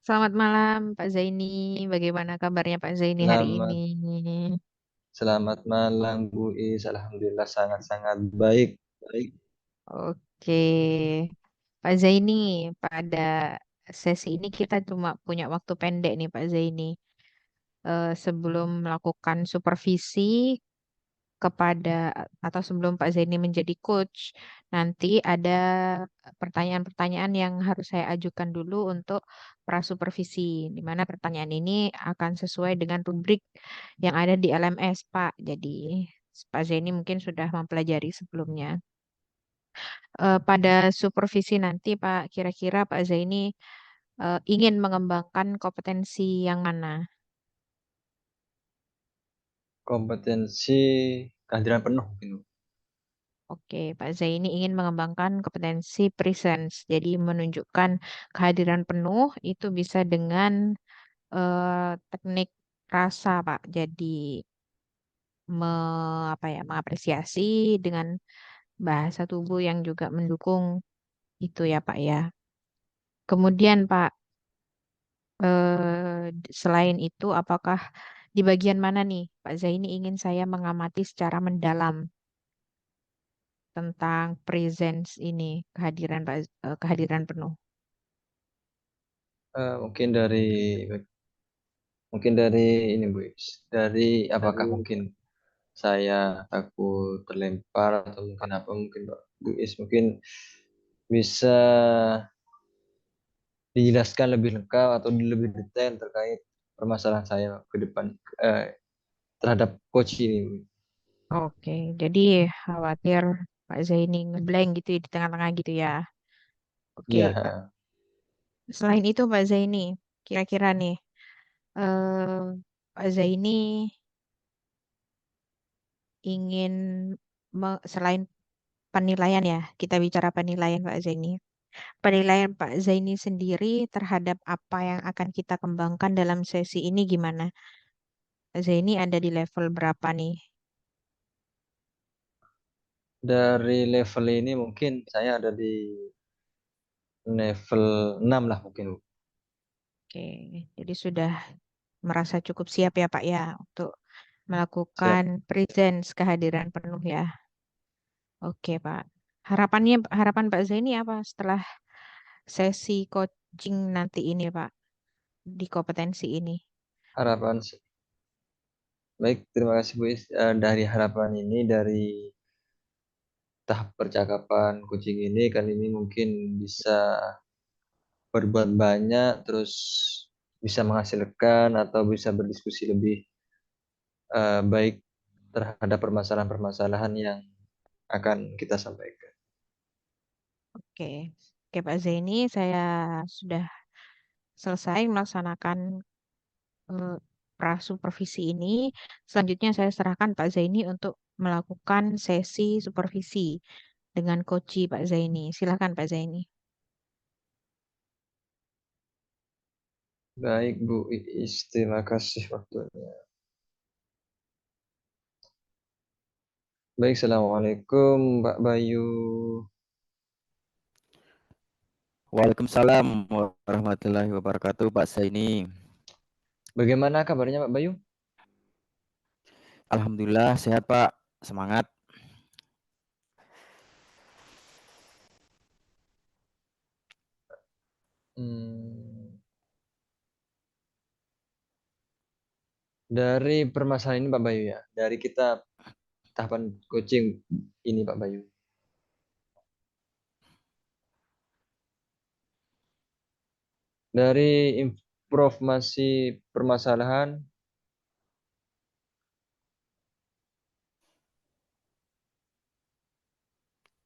Selamat malam Pak Zaini. Bagaimana kabarnya Pak Zaini hari ini? Selamat selamat malam Bu Is. Alhamdulillah sangat-sangat baik. Baik. Oke, Pak Zaini, pada sesi ini kita cuma punya waktu pendek nih Pak Zaini. Sebelum melakukan supervisi kepada atau sebelum Pak Zaini menjadi coach, nanti ada pertanyaan-pertanyaan yang harus saya ajukan dulu untuk prasupervisi, di mana pertanyaan ini akan sesuai dengan rubrik yang ada di LMS, Pak. Jadi, Pak Zaini mungkin sudah mempelajari sebelumnya. Pada supervisi nanti, Pak, kira-kira Pak Zaini ingin mengembangkan kompetensi yang mana? Kompetensi kehadiran penuh mungkin Bu. Oke, Pak Zaini ingin mengembangkan kompetensi presence. Jadi menunjukkan kehadiran penuh itu bisa dengan teknik rasa, Pak. Jadi mengapresiasi dengan bahasa tubuh yang juga mendukung itu ya, Pak ya. Kemudian, Pak, selain itu, apakah di bagian mana nih, Pak Zaini ingin saya mengamati secara mendalam tentang presence ini, kehadiran penuh? Mungkin dari ini Bu Is. Dari apakah mungkin saya takut terlempar atau mungkin apa mungkin Bu Is mungkin bisa dijelaskan lebih lengkap atau lebih detail terkait permasalahan saya ke depan terhadap coach ini Bu. Oke, jadi khawatir Pak Zaini ngeblank gitu ya, di tengah-tengah gitu ya. Oke, Iya, Pak. Selain itu Pak Zaini, kira-kira nih, eh, Pak Zaini ingin selain penilaian ya, kita bicara penilaian Pak Zaini. Penilaian Pak Zaini sendiri terhadap apa yang akan kita kembangkan dalam sesi ini gimana? Pak Zaini ada di level berapa nih? dari level ini mungkin saya ada di level 6 lah mungkin Bu. Oke, jadi sudah merasa cukup siap ya Pak ya untuk melakukan Siap. presence kehadiran penuh ya. Oke Pak. Harapan Pak Zaini apa setelah sesi coaching nanti ini Pak di kompetensi ini? Harapan baik, terima kasih Bu Is. Dari harapan ini dari tahap percakapan kucing ini kali ini mungkin bisa berbuat banyak terus bisa menghasilkan atau bisa berdiskusi lebih baik terhadap permasalahan-permasalahan yang akan kita sampaikan. Oke. Oke Pak Zaini, saya sudah selesai melaksanakan eh, prasupervisi ini. Selanjutnya saya serahkan Pak Zaini untuk melakukan sesi supervisi dengan Koci Pak Zaini. Silakan Pak Zaini. Baik Bu Iis, terima kasih waktunya. Baik, Assalamualaikum Mbak Bayu. Waalaikumsalam warahmatullahi wabarakatuh, Pak Saini. Bagaimana kabarnya Mbak Bayu? Alhamdulillah sehat, Pak. Semangat. Hmm, dari permasalahan ini Pak Bayu ya, dari kita tahapan coaching ini Pak Bayu. Dari informasi permasalahan,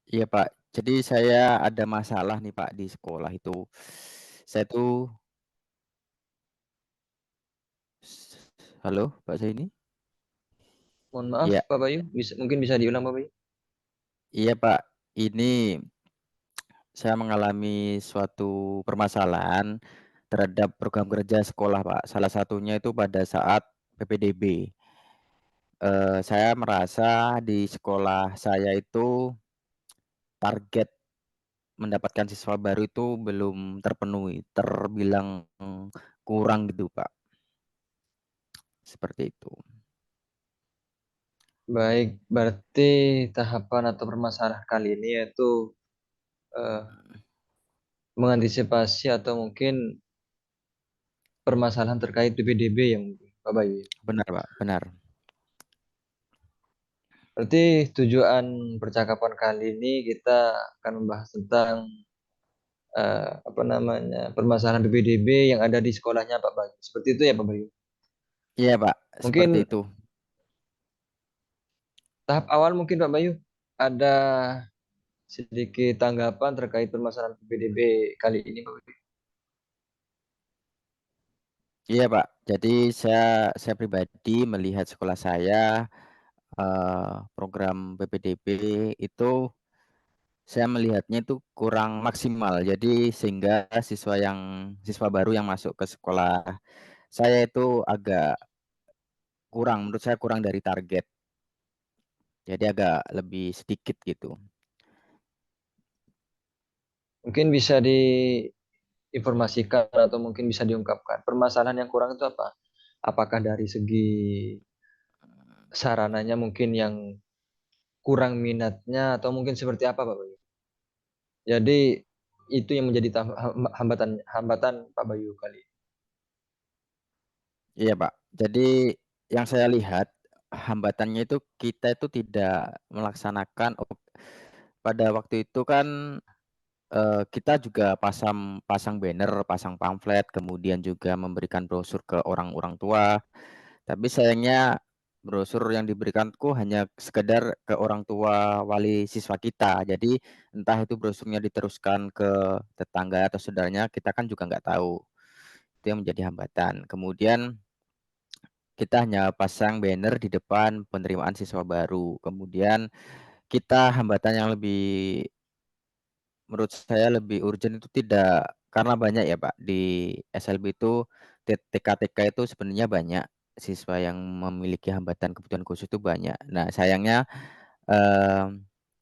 Iya, Pak. Jadi saya ada masalah nih, Pak, di sekolah itu. Saya tuh, halo, Pak Saini? mohon maaf Iya, Pak Bayu, mungkin bisa diulang Pak Bayu. iya, Pak. Ini saya mengalami suatu permasalahan terhadap program kerja sekolah, Pak. Salah satunya itu pada saat PPDB. Saya merasa di sekolah saya itu target mendapatkan siswa baru itu belum terpenuhi, terbilang kurang gitu, Pak. Seperti itu. Baik, berarti tahapan atau permasalahan kali ini yaitu mengantisipasi atau mungkin permasalahan terkait PPDB yang Pak Bayu. Benar, Pak, benar. Berarti tujuan percakapan kali ini kita akan membahas tentang permasalahan PPDB yang ada di sekolahnya Pak Bayu. Seperti itu ya Pak Bayu. Iya, Pak, seperti Mungkin itu. tahap awal mungkin Pak Bayu ada sedikit tanggapan terkait permasalahan PPDB kali ini Pak Bayu. Iya, Pak. Jadi saya pribadi melihat sekolah saya program PPDB itu saya melihatnya itu kurang maksimal. Jadi sehingga siswa baru yang masuk ke sekolah saya itu agak kurang, menurut saya kurang dari target. Jadi agak lebih sedikit gitu. Mungkin bisa diinformasikan atau mungkin bisa diungkapkan. Permasalahan yang kurang itu apa? Apakah dari segi sarananya mungkin yang kurang minatnya atau mungkin seperti apa Pak Bayu? Jadi itu yang menjadi hambatan Pak Bayu kali. Iya, Pak. Jadi yang saya lihat hambatannya itu kita itu tidak melaksanakan pada waktu itu kan kita juga pasang banner, pasang pamflet, kemudian juga memberikan brosur ke orang tua. Tapi sayangnya brosur yang diberikanku hanya sekedar ke orang tua wali siswa kita. Jadi entah itu brosurnya diteruskan ke tetangga atau saudaranya, kita kan juga nggak tahu. Itu yang menjadi hambatan. Kemudian kita hanya pasang banner di depan penerimaan siswa baru. Kemudian kita hambatan yang menurut saya lebih urgent itu tidak karena banyak ya Pak, di SLB itu TK-TK itu sebenarnya banyak, siswa yang memiliki hambatan kebutuhan khusus itu banyak. Nah sayangnya,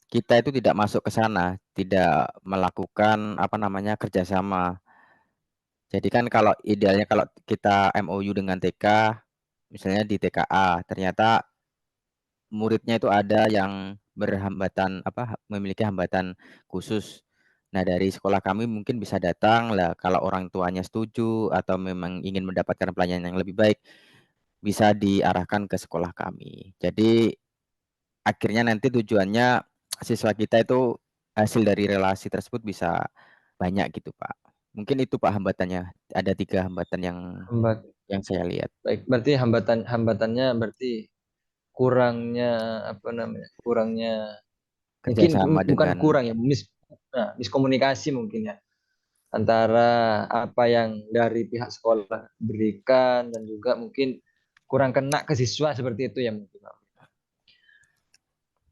kita itu tidak masuk ke sana, tidak melakukan kerjasama. Jadi kan kalau idealnya kalau kita MOU dengan TK, misalnya di TKA, ternyata muridnya itu ada yang memiliki hambatan khusus. Nah, dari sekolah kami mungkin bisa datang lah kalau orang tuanya setuju atau memang ingin mendapatkan pelayanan yang lebih baik, bisa diarahkan ke sekolah kami. Jadi akhirnya nanti tujuannya siswa kita itu hasil dari relasi tersebut bisa banyak gitu, Pak. Mungkin itu Pak hambatannya. Ada 3 hambatan Hambat, yang saya lihat. baik, berarti hambatannya berarti kurangnya kurangnya mungkin Kerjasama bukan dengan kurang ya, miskomunikasi mungkin ya antara apa yang dari pihak sekolah berikan dan juga mungkin kurang kena ke siswa seperti itu ya mungkin.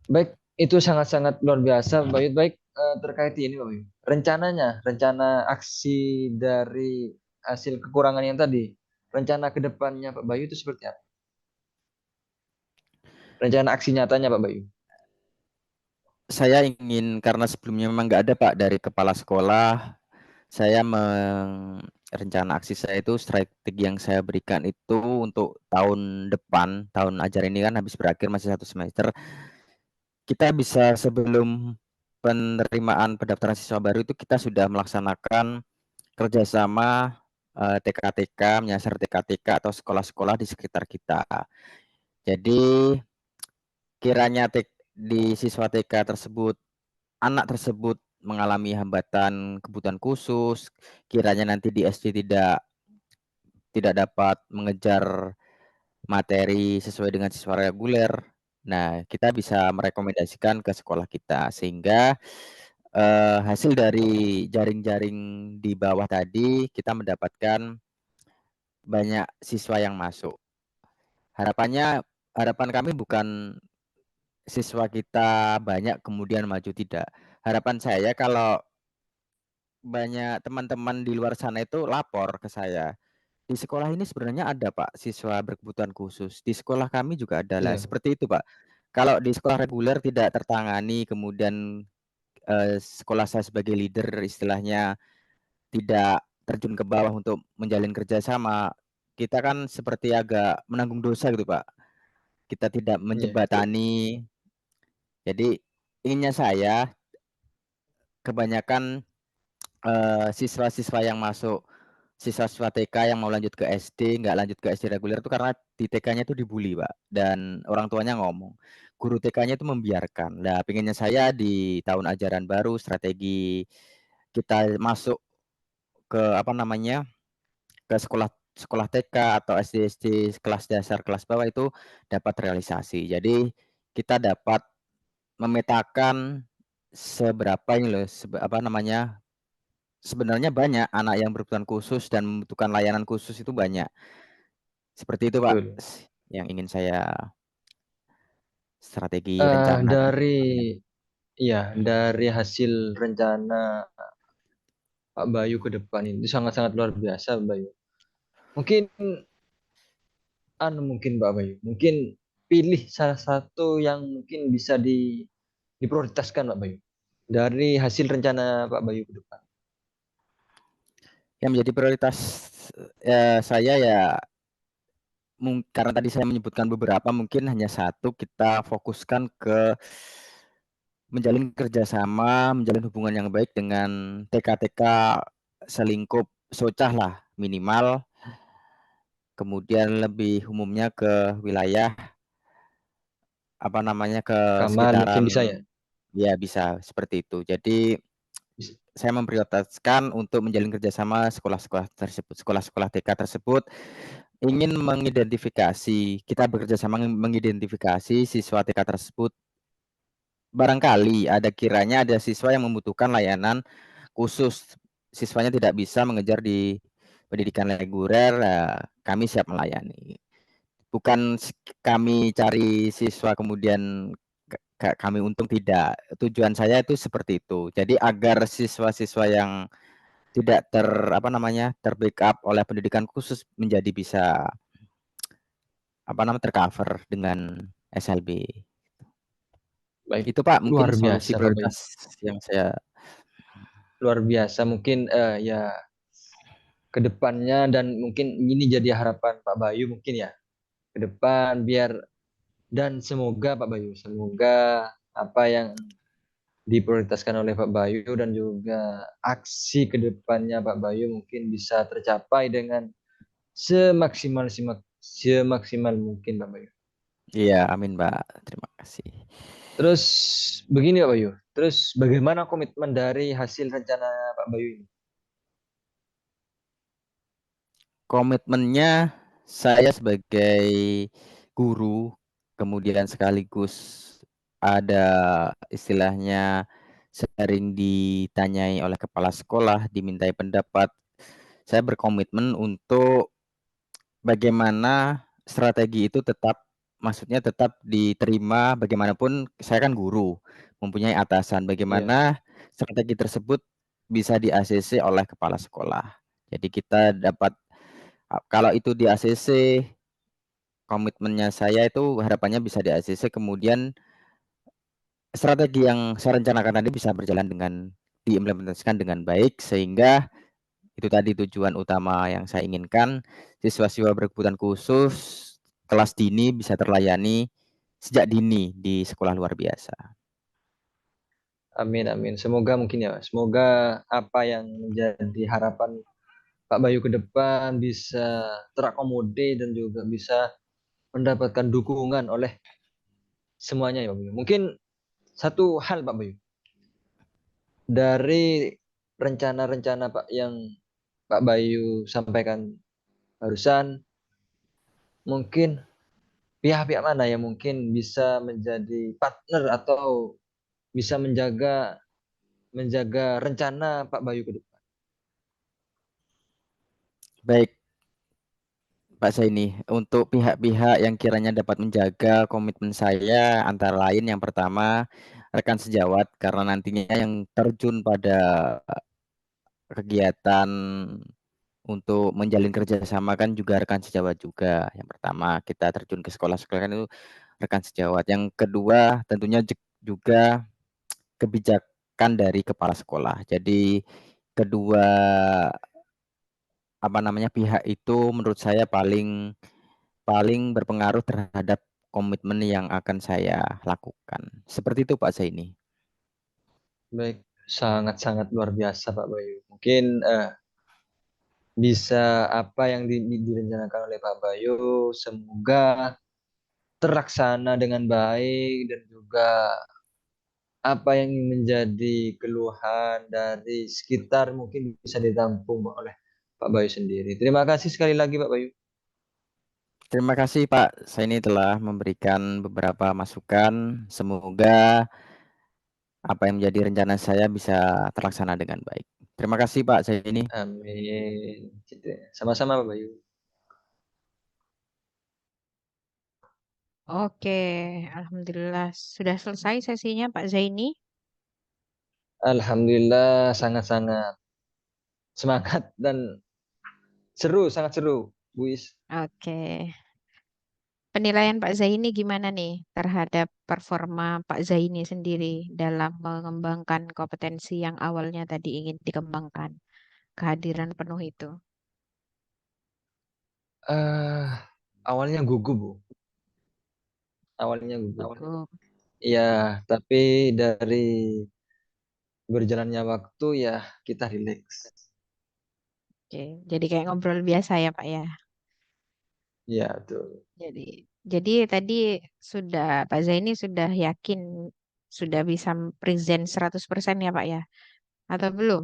Baik, itu sangat-sangat luar biasa, Baik. Terkait ini, Pak Bayu. Rencana aksi dari hasil kekurangan yang tadi, rencana ke depannya Pak Bayu itu seperti apa? Rencana aksi nyatanya Pak Bayu. saya ingin karena sebelumnya memang nggak ada Pak dari kepala sekolah, saya rencana aksi saya itu strategi yang saya berikan itu untuk tahun depan, tahun ajar ini kan habis berakhir masih 1 semester, kita bisa sebelum penerimaan pendaftaran siswa baru itu kita sudah melaksanakan kerjasama TK-TK, menyasar TK-TK atau sekolah-sekolah di sekitar kita. Jadi kiranya di siswa TK tersebut anak tersebut mengalami hambatan kebutuhan khusus, kiranya nanti di SD tidak dapat mengejar materi sesuai dengan siswa reguler. Nah, kita bisa merekomendasikan ke sekolah kita sehingga hasil dari jaring-jaring di bawah tadi kita mendapatkan banyak siswa yang masuk. Harapan kami bukan siswa kita banyak kemudian maju, tidak. Harapan saya kalau banyak teman-teman di luar sana itu lapor ke saya. Di sekolah ini sebenarnya ada Pak, siswa berkebutuhan khusus. Di sekolah kami juga ada lah, Iya. seperti itu Pak. Kalau di sekolah reguler tidak tertangani, kemudian sekolah saya sebagai leader istilahnya tidak terjun ke bawah untuk menjalin kerjasama, kita kan seperti agak menanggung dosa gitu Pak. Kita tidak Iya, betul. menjembatani. Jadi inginnya saya kebanyakan siswa-siswa yang masuk, siswa-siswa TK yang mau lanjut ke SD, nggak lanjut ke SD reguler itu karena di TK-nya itu dibully, Pak, dan orang tuanya ngomong. Guru TK-nya itu membiarkan. Nah, pengennya saya di tahun ajaran baru strategi kita masuk ke apa namanya, ke sekolah sekolah TK atau SD-SD kelas dasar, kelas bawah itu dapat realisasi. Jadi kita dapat memetakan seberapa ini loh, apa namanya, sebenarnya banyak anak yang berkebutuhan khusus dan membutuhkan layanan khusus itu banyak. Seperti itu Pak, Betul. yang ingin saya strategi rencana. Dari hasil rencana Pak Bayu ke depan ini sangat-sangat luar biasa, Pak Bayu. Mungkin mungkin Pak Bayu, mungkin pilih salah satu yang mungkin bisa diprioritaskan Pak Bayu dari hasil rencana Pak Bayu ke depan. Yang menjadi prioritas saya ya karena tadi saya menyebutkan beberapa, mungkin hanya satu kita fokuskan ke menjalin kerjasama, menjalin hubungan yang baik dengan TK-TK selingkup Socah lah minimal, kemudian lebih umumnya ke wilayah apa namanya, ke Kamal mungkin sekitaran bisa ya. ya bisa seperti itu. Jadi saya memprioritaskan untuk menjalin kerjasama sekolah-sekolah tersebut, sekolah-sekolah TK tersebut ingin mengidentifikasi, kita bekerja sama mengidentifikasi siswa TK tersebut. Barangkali kiranya ada siswa yang membutuhkan layanan khusus, siswanya tidak bisa mengejar di pendidikan reguler, kami siap melayani. Bukan kami cari siswa kemudian kami untung, tidak. Tujuan saya itu seperti itu. Jadi agar siswa-siswa yang tidak terbackup oleh pendidikan khusus menjadi bisa tercover dengan SLB. Baik, Itu Pak mungkin luar solusi biasa Pak Bayu. prioritas yang saya Luar biasa mungkin ya ke depannya, dan mungkin ini jadi harapan Pak Bayu mungkin ya ke depan, biar dan semoga Pak Bayu, semoga apa yang diprioritaskan oleh Pak Bayu dan juga aksi ke depannya Pak Bayu mungkin bisa tercapai dengan semaksimal mungkin Pak Bayu. iya, amin Pak. Terima kasih. Terus begini Pak Bayu, terus bagaimana komitmen dari hasil rencana Pak Bayu ini? Komitmennya saya sebagai guru, kemudian sekaligus ada istilahnya sering ditanyai oleh kepala sekolah, dimintai pendapat. Saya berkomitmen untuk bagaimana strategi itu maksudnya tetap diterima, bagaimanapun saya kan guru, mempunyai atasan, Iya, bagaimana strategi tersebut bisa di-ACC oleh kepala sekolah. Jadi kita dapat, kalau itu di-ACC, komitmennya saya itu harapannya bisa di-ACC, kemudian strategi yang saya rencanakan tadi bisa berjalan diimplementasikan dengan baik, sehingga itu tadi tujuan utama yang saya inginkan, siswa-siswa berkebutuhan khusus kelas dini bisa terlayani sejak dini di sekolah luar biasa. amin amin. Semoga mungkin ya, semoga apa yang menjadi harapan Pak Bayu ke depan bisa terakomodir dan juga bisa mendapatkan dukungan oleh semuanya ya Pak Bayu. Mungkin satu hal Pak Bayu, dari rencana-rencana Pak yang Pak Bayu sampaikan barusan, mungkin pihak-pihak mana yang mungkin bisa menjadi partner atau bisa menjaga menjaga rencana Pak Bayu ke depan? Baik, Pak Zaini, untuk pihak-pihak yang kiranya dapat menjaga komitmen saya antara lain yang pertama rekan sejawat, karena nantinya yang terjun pada kegiatan untuk menjalin kerjasama kan juga rekan sejawat juga. Yang pertama kita terjun ke sekolah-sekolah kan itu rekan sejawat. Yang kedua tentunya juga masukan dari kepala sekolah. Jadi kedua pihak itu menurut saya paling paling berpengaruh terhadap komitmen yang akan saya lakukan. Seperti itu Pak Zaini. Baik, sangat-sangat luar biasa Pak Bayu. Mungkin bisa apa yang direncanakan oleh Pak Bayu, semoga terlaksana dengan baik dan juga apa yang menjadi keluhan dari sekitar mungkin bisa ditampung oleh Pak Bayu sendiri. Terima kasih sekali lagi Pak Bayu. Terima kasih Pak Zaini telah memberikan beberapa masukan. Semoga apa yang menjadi rencana saya bisa terlaksana dengan baik. Terima kasih Pak Zaini. Amin. Gitu ya. Sama-sama Pak Bayu. Oke, Alhamdulillah sudah selesai sesinya Pak Zaini. Alhamdulillah sangat-sangat semangat dan seru, sangat seru, Bu Is. Oke, penilaian Pak Zaini gimana nih terhadap performa Pak Zaini sendiri dalam mengembangkan kompetensi yang awalnya tadi ingin dikembangkan, kehadiran penuh itu? eh Awalnya gugup, Bu. Awalnya gugup. Cukup. Iya, tapi dari berjalannya waktu ya kita rileks. Oke, jadi kayak ngobrol biasa ya Pak ya. Ya, tuh. Jadi, jadi tadi sudah Pak Zaini sudah yakin sudah bisa present 100% ya Pak ya? Atau belum?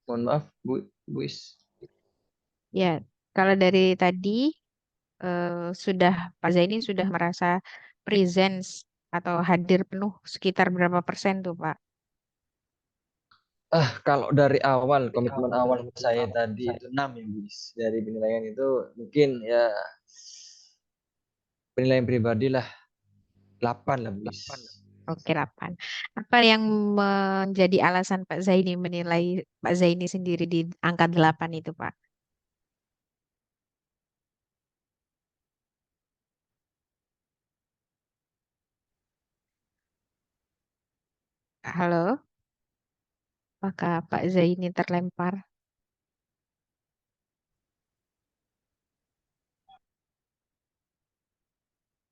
Mohon maaf, Bu Is. Ya, kalau dari tadi eh, sudah Pak Zaini sudah merasa presence atau hadir penuh sekitar berapa persen tuh Pak? Kalau dari awal, komitmen awal saya tadi itu 6 ya, Bu Is. Dari penilaian itu mungkin ya penilaian pribadi lah 8 lah, Bu Is. Oke, 8. Apa yang menjadi alasan Pak Zaini menilai Pak Zaini sendiri di angka 8 itu Pak? Halo, apakah Pak Zaini terlempar?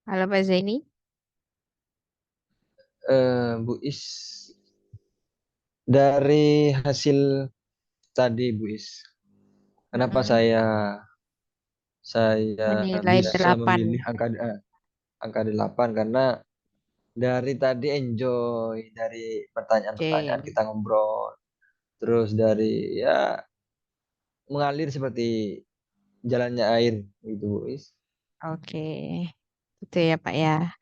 Halo Pak Zaini? Bu Is, dari hasil tadi, Bu Is, kenapa Mm-mm. saya Menilai bisa 8. memilih angka 8 karena dari tadi enjoy dari pertanyaan-pertanyaan Oke, kita ngobrol, terus dari ya mengalir seperti jalannya air gitu, Bu Is. oke. Itu ya Pak ya.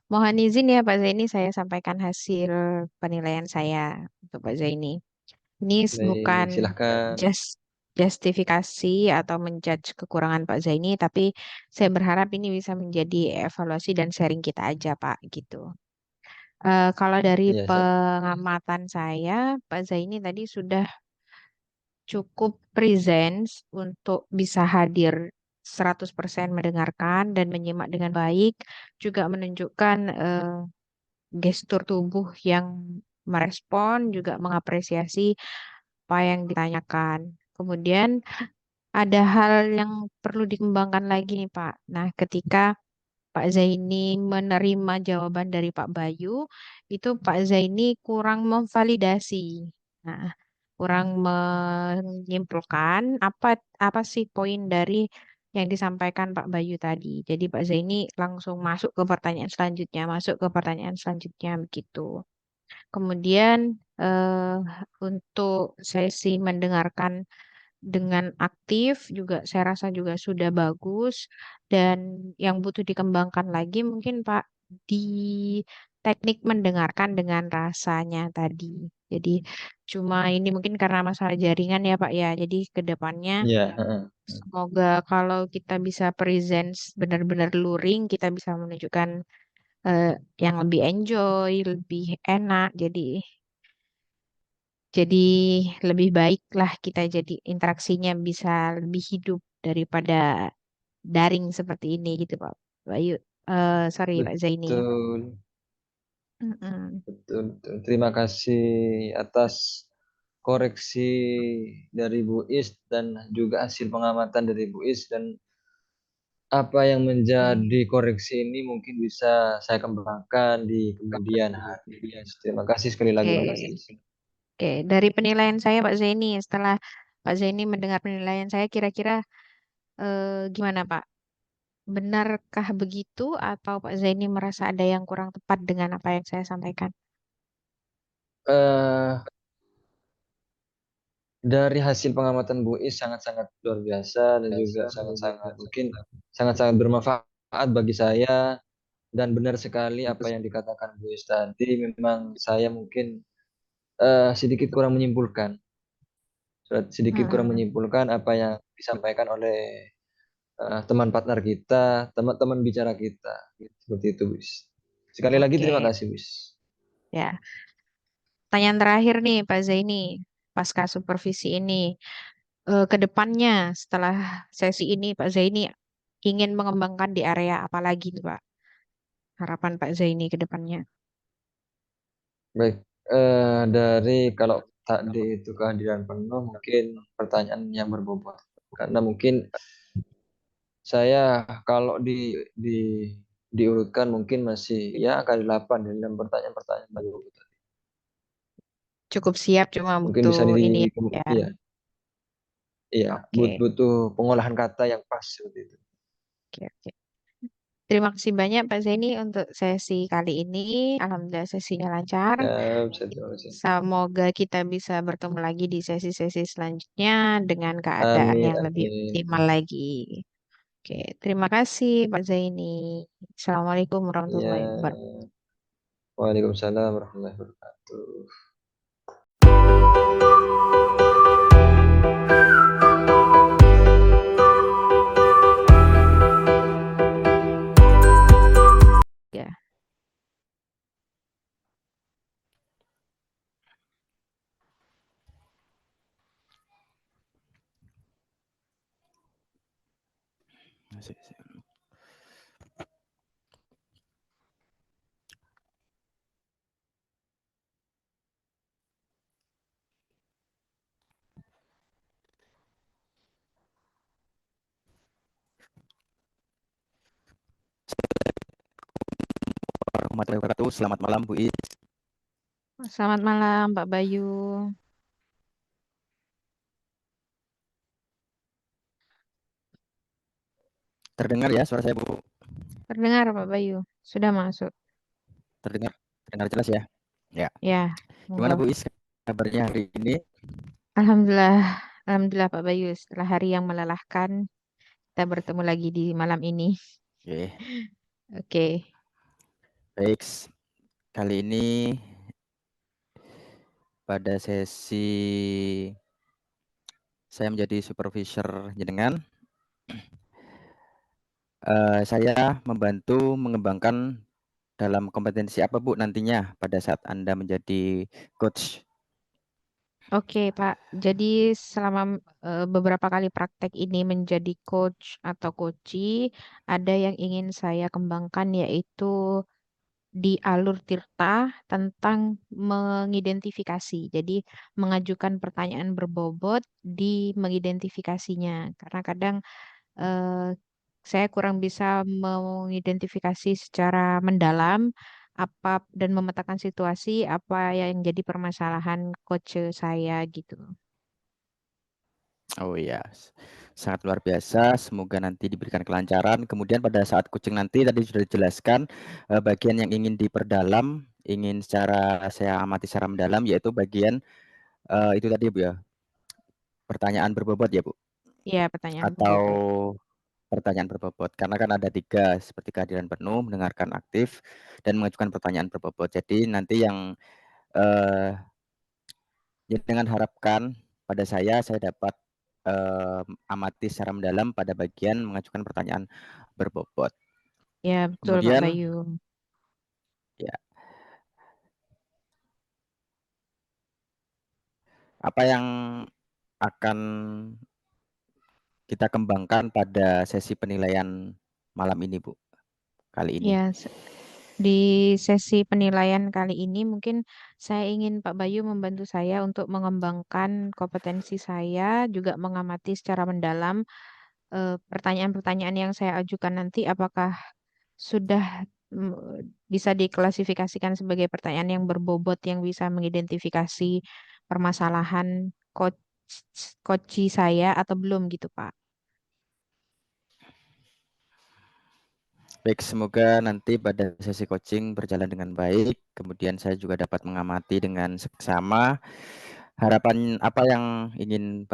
Mohon izin ya Pak Zaini, saya sampaikan hasil penilaian saya untuk Pak Zaini. Ini bukan Baik, silahkan. justifikasi atau menjudge kekurangan Pak Zaini, tapi saya berharap ini bisa menjadi evaluasi dan sharing kita aja Pak gitu. Kalau dari Iya, siap. pengamatan saya, Pak Zaini tadi sudah cukup presence untuk bisa hadir 100% mendengarkan dan menyimak dengan baik, juga menunjukkan gestur tubuh yang merespon, juga mengapresiasi apa yang ditanyakan. Kemudian ada hal yang perlu dikembangkan lagi nih Pak. Nah, ketika Pak Zaini menerima jawaban dari Pak Bayu, itu Pak Zaini kurang memvalidasi. Nah, kurang menyimpulkan apa apa sih poin dari yang disampaikan Pak Bayu tadi. Jadi Pak Zaini langsung masuk ke pertanyaan selanjutnya, masuk ke pertanyaan selanjutnya begitu. Kemudian untuk sesi mendengarkan dengan aktif juga saya rasa juga sudah bagus dan yang butuh dikembangkan lagi mungkin Pak di teknik mendengarkan dengan rasanya tadi. Jadi cuma ini mungkin karena masalah jaringan ya Pak ya. Jadi ke depannya Iya, heeh. semoga kalau kita bisa present benar-benar luring, kita bisa menunjukkan eh, yang lebih enjoy, lebih enak. Jadi lebih baik lah kita jadi interaksinya bisa lebih hidup daripada daring seperti ini gitu Pak Bayu. Sorry Pak Zaini. Betul, Mm-mm. betul, betul. Terima kasih atas koreksi dari Bu Is dan juga hasil pengamatan dari Bu Is, dan apa yang menjadi koreksi ini mungkin bisa saya kembangkan di kemudian hari. Terima kasih sekali lagi Pak Oke. Is. Oke, dari penilaian saya Pak Zaini, setelah Pak Zaini mendengar penilaian saya, kira-kira gimana Pak? Benarkah begitu atau Pak Zaini merasa ada yang kurang tepat dengan apa yang saya sampaikan? Eh, dari hasil pengamatan Bu Is sangat-sangat luar biasa dan juga sangat-sangat mungkin sangat-sangat bermanfaat bagi saya, dan benar sekali apa yang dikatakan Bu Is tadi. Memang saya mungkin sedikit kurang menyimpulkan, sedikit kurang Hmm, menyimpulkan apa yang disampaikan oleh teman partner kita, teman-teman bicara kita. Seperti itu, Bis. Sekali lagi terima oke, kasih, Bis. ya. Pertanyaan terakhir nih Pak Zaini, pasca supervisi ini, ke depannya setelah sesi ini Pak Zaini ingin mengembangkan di area apa lagi tuh Pak? Harapan Pak Zaini ke depannya. Baik, dari kalau tadi itu kehadiran penuh, mungkin pertanyaan yang berbobot. Karena mungkin saya kalau di diurutkan mungkin masih ya kali 8 dalam pertanyaan-pertanyaan berbobot. Cukup siap cuma Mungkin butuh bisa ini ya. iya, iya, Oke, butuh pengolahan kata yang pas seperti itu. oke, oke. Terima kasih banyak Pak Zaini untuk sesi kali ini. Alhamdulillah sesinya lancar. Ya, terima kasih. Semoga kita bisa bertemu lagi di sesi-sesi selanjutnya dengan keadaan Amin, yang lebih optimal amin. lagi. Oke, terima kasih Pak Zaini. Assalamualaikum warahmatullahi Ya, wabarakatuh. Waalaikumsalam warahmatullahi wabarakatuh. Ya, Warahmatullahi wabarakatuh. Selamat malam Bu Is. selamat malam Pak Bayu. Terdengar ya suara saya Bu? Terdengar Pak Bayu? Sudah masuk. Terdengar? Terdengar jelas ya? Ya. Ya, Gimana monggo. Bu Is kabarnya hari ini? Alhamdulillah, Alhamdulillah Pak Bayu. Setelah hari yang melelahkan, kita bertemu lagi di malam ini. Oke, Oke, baik. Kali ini pada sesi saya menjadi supervisor jenengan, saya membantu mengembangkan dalam kompetensi apa Bu nantinya pada saat Anda menjadi coach? oke Pak. Jadi selama beberapa kali praktek ini menjadi coach atau coachee, ada yang ingin saya kembangkan yaitu di alur Tirta tentang mengidentifikasi. Jadi mengajukan pertanyaan berbobot di mengidentifikasinya. Karena kadang eh, saya kurang bisa mengidentifikasi secara mendalam apa dan memetakan situasi apa yang jadi permasalahan coach saya gitu. Oh iya, sangat luar biasa. Semoga nanti diberikan kelancaran. Kemudian pada saat coaching nanti tadi sudah dijelaskan bagian yang ingin diperdalam, ingin secara saya amati secara mendalam, yaitu bagian itu tadi Bu ya, pertanyaan berbobot ya Bu, Iya, pertanyaan atau berbobot. pertanyaan berbobot. Karena kan ada 3 seperti kehadiran penuh, mendengarkan aktif, dan mengajukan pertanyaan berbobot. Jadi nanti yang eh, dengan harapkan pada saya dapat amati secara mendalam pada bagian mengajukan pertanyaan berbobot. Ya, betul Pak Kemudian Bayu. ya, apa yang akan kita kembangkan pada sesi penilaian malam ini, Bu? kali ini. Ya, di sesi penilaian kali ini mungkin saya ingin Pak Bayu membantu saya untuk mengembangkan kompetensi saya, juga mengamati secara mendalam pertanyaan-pertanyaan yang saya ajukan nanti apakah sudah bisa diklasifikasikan sebagai pertanyaan yang berbobot yang bisa mengidentifikasi permasalahan coach coachi saya atau belum gitu, Pak. Baik, semoga nanti pada sesi coaching berjalan dengan baik. Kemudian saya juga dapat mengamati dengan seksama harapan apa yang ingin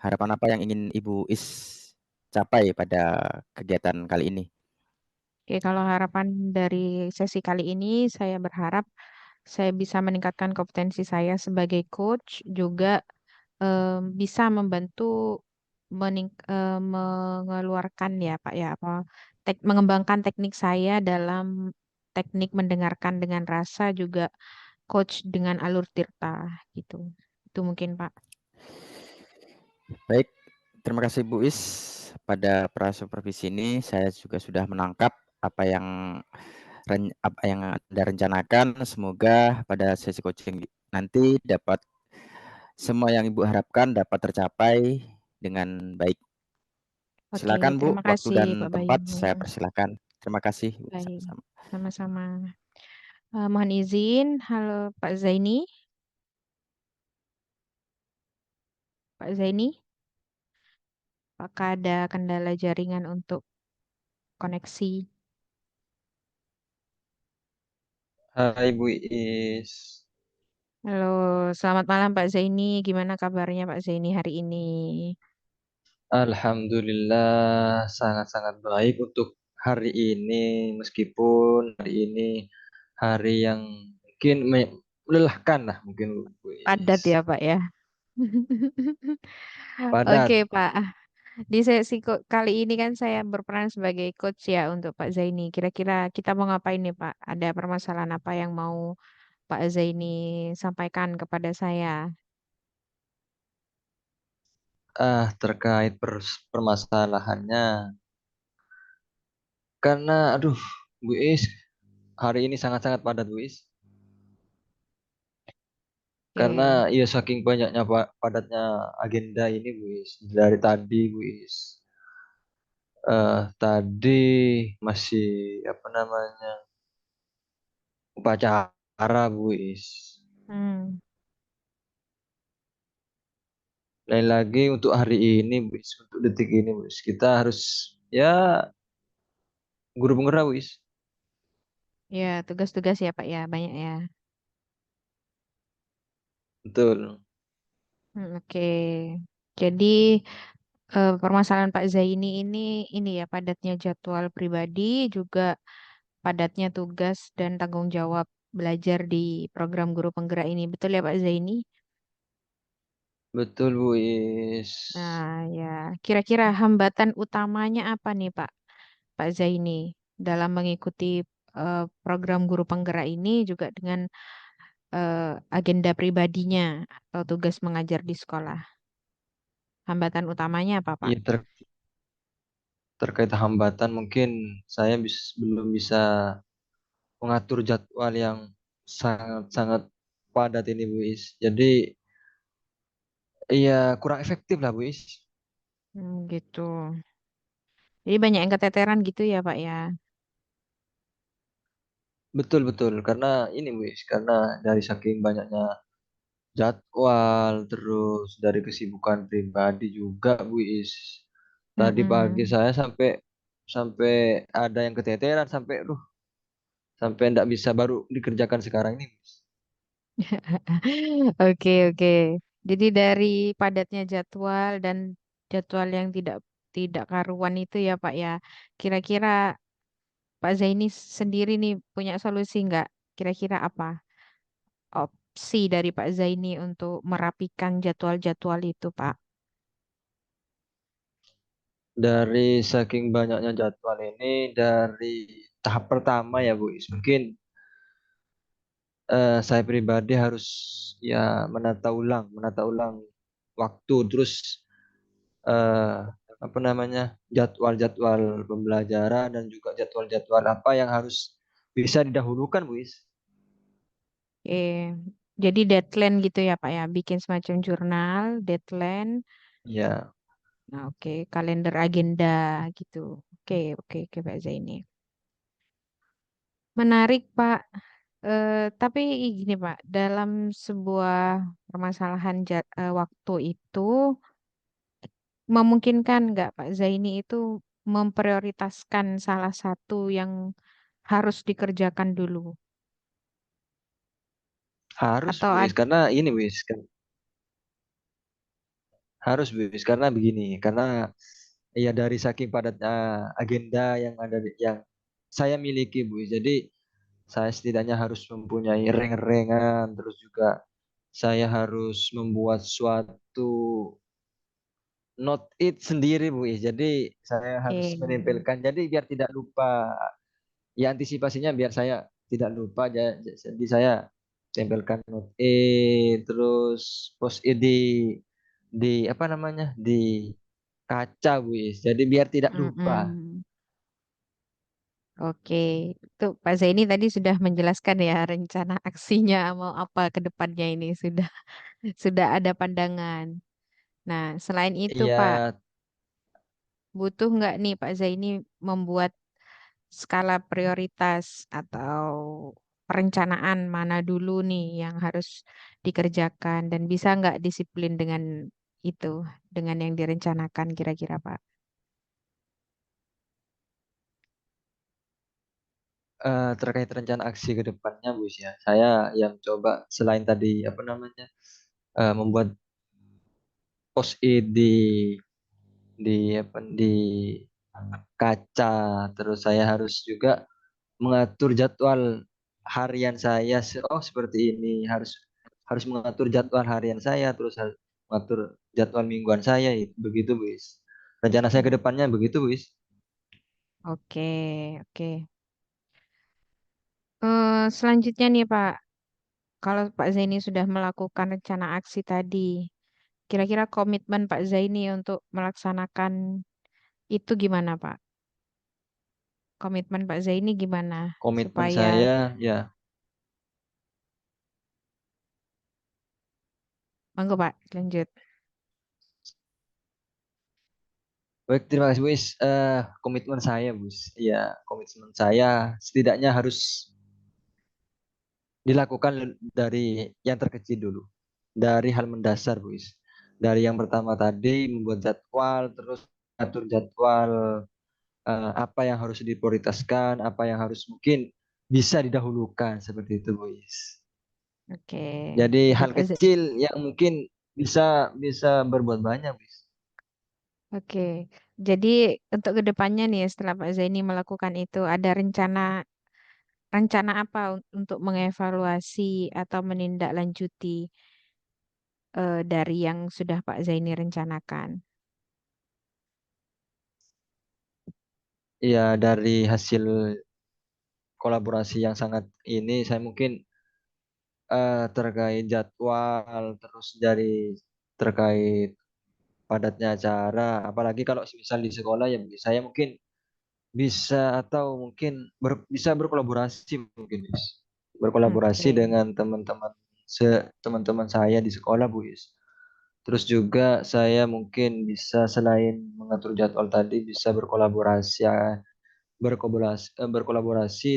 harapan apa yang ingin Ibu Is capai pada kegiatan kali ini. Oke, kalau harapan dari sesi kali ini saya berharap saya bisa meningkatkan kompetensi saya sebagai coach, juga bisa membantu mengeluarkan ya Pak ya apa mengembangkan teknik saya dalam teknik mendengarkan dengan rasa, juga coach dengan alur tirta gitu. Itu mungkin Pak. Baik, terima kasih Bu Is. Pada pra-supervisi ini saya juga sudah menangkap apa yang Anda rencanakan. Semoga pada sesi coaching nanti dapat semua yang Ibu harapkan dapat tercapai dengan baik. Oke, Silakan Bu, terima waktu kasih dan Pak Bayu. tempat saya persilakan. Terima kasih Bu, Baik, sama-sama. sama-sama. Mohon izin, halo Pak Zaini. Pak Zaini, apakah ada kendala jaringan untuk koneksi? Hai Bu Is. Halo, selamat malam Pak Zaini. Gimana kabarnya Pak Zaini hari ini? Alhamdulillah sangat-sangat baik untuk hari ini, meskipun hari ini hari yang mungkin melelahkan lah mungkin Bu Padat ya Is. Pak ya. Oke Padat. Pak, di sesi kali ini kan saya berperan sebagai coach ya untuk Pak Zaini. Kira-kira kita mau ngapain nih Pak? Ada permasalahan apa yang mau Pak Zaini sampaikan kepada saya? Terkait permasalahannya, karena aduh Bu Is, hari ini sangat-sangat padat Bu Is. Karena Oke. ya saking banyaknya padatnya agenda ini Bu Is. Dari tadi Bu Is. Tadi masih apa namanya, upacara Bu Is. Hmm. Lain lagi untuk hari ini Bu Is, untuk detik ini Bu Is. Kita harus ya guru penggerak Bu Is. Ya, tugas-tugas ya Pak ya, banyak ya. Betul. Oke. Jadi permasalahan Pak Zaini ini ya padatnya jadwal pribadi, juga padatnya tugas dan tanggung jawab belajar di program guru penggerak ini. Betul ya Pak Zaini? Betul Bu Is. Nah, ya. Kira-kira hambatan utamanya apa nih Pak, Pak Zaini dalam mengikuti program guru penggerak ini, juga dengan agenda pribadinya atau tugas mengajar di sekolah. Hambatan utamanya apa, Pak? Iya, terkait hambatan mungkin saya belum bisa mengatur jadwal yang sangat-sangat padat ini Bu Is. Jadi iya kurang efektif lah Bu Is. Gitu. Jadi banyak yang keteteran gitu ya, Pak ya. Betul betul, karena ini Bu Is, karena dari saking banyaknya jadwal, terus dari kesibukan pribadi juga Bu Is. Tadi pagi Mm-mm. saya sampai sampai ada yang keteteran sampai sampai enggak bisa, baru dikerjakan sekarang ini Bu Is. Oke, oke. Jadi dari padatnya jadwal dan jadwal yang tidak tidak karuan itu ya, Pak ya. Kira-kira Pak Zaini sendiri nih punya solusi nggak? Kira-kira apa opsi dari Pak Zaini untuk merapikan jadwal-jadwal itu, Pak? Dari saking banyaknya jadwal ini, dari tahap pertama ya Bu Is, mungkin saya pribadi harus ya menata ulang waktu, terus eh, apa namanya jadwal-jadwal pembelajaran dan juga jadwal-jadwal apa yang harus bisa didahulukan, Bu Is. Oke. Jadi deadline gitu ya Pak ya, bikin semacam jurnal, deadline. Ya, Nah, oke, kalender agenda gitu. Oke, oke Pak Zaini. Menarik Pak. Tapi gini Pak, dalam sebuah permasalahan waktu itu memungkinkan nggak Pak Zaini itu memprioritaskan salah satu yang harus dikerjakan dulu? harus, Atau Bu Is, karena ini, Bu Is, kan harus, Bu Is, karena begini, karena ya dari saking padatnya agenda yang ada yang saya miliki, Bu Is. Jadi saya setidaknya harus mempunyai reng-rengan, terus juga saya harus membuat suatu note it sendiri, Bu Is. Jadi saya harus oke. menempelkan. Jadi biar tidak lupa. Ya antisipasinya biar saya tidak lupa. Jadi saya tempelkan note it, terus post it di apa namanya di kaca, Bu Is. Jadi biar tidak lupa. Mm-mm. Oke, itu Pak Zaini tadi sudah menjelaskan ya rencana aksinya mau apa ke depannya ini sudah ada pandangan. Nah, selain itu Pak, Iya, butuh nggak nih Pak Zaini membuat skala prioritas atau perencanaan mana dulu nih yang harus dikerjakan dan bisa nggak disiplin dengan itu, dengan yang direncanakan kira-kira Pak? terkait rencana aksi ke depannya, Bu Is ya. Saya yang coba selain tadi apa namanya membuat post it di kaca, terus saya harus juga mengatur jadwal harian saya. Oh, seperti ini, harus harus mengatur jadwal harian saya, terus harus mengatur jadwal mingguan saya, begitu, Buis. Rencana saya ke depannya begitu, Buis. Oke, oke. Selanjutnya nih Pak, kalau Pak Zaini sudah melakukan rencana aksi tadi, kira-kira komitmen Pak Zaini untuk melaksanakan itu gimana Pak? Komitmen Pak Zaini gimana Komitmen supaya saya ya. monggo Pak lanjut. Baik, terima kasih, Buis. Komitmen saya, Bus. Ya, komitmen saya setidaknya harus dilakukan dari yang terkecil dulu. Dari hal mendasar, Buis. Dari yang pertama tadi membuat jadwal, terus atur jadwal apa yang harus diprioritaskan, apa yang harus mungkin bisa didahulukan seperti itu, Buis. Oke, Jadi jadi hal Pak kecil yang mungkin bisa bisa berbuat banyak, Buis. Oke, jadi untuk kedepannya nih setelah Pak Zaini melakukan itu ada rencana rencana apa untuk mengevaluasi atau menindaklanjuti dari yang sudah Pak Zaini rencanakan? Ya dari hasil kolaborasi yang sangat ini, saya mungkin terkait jadwal, terus dari terkait padatnya acara, apalagi kalau misal di sekolah ya saya mungkin bisa atau mungkin bisa berkolaborasi mungkin Is. Berkolaborasi Oke, dengan teman-teman saya di sekolah, Bu Is. Terus juga saya mungkin bisa selain mengatur jadwal tadi bisa berkolaborasi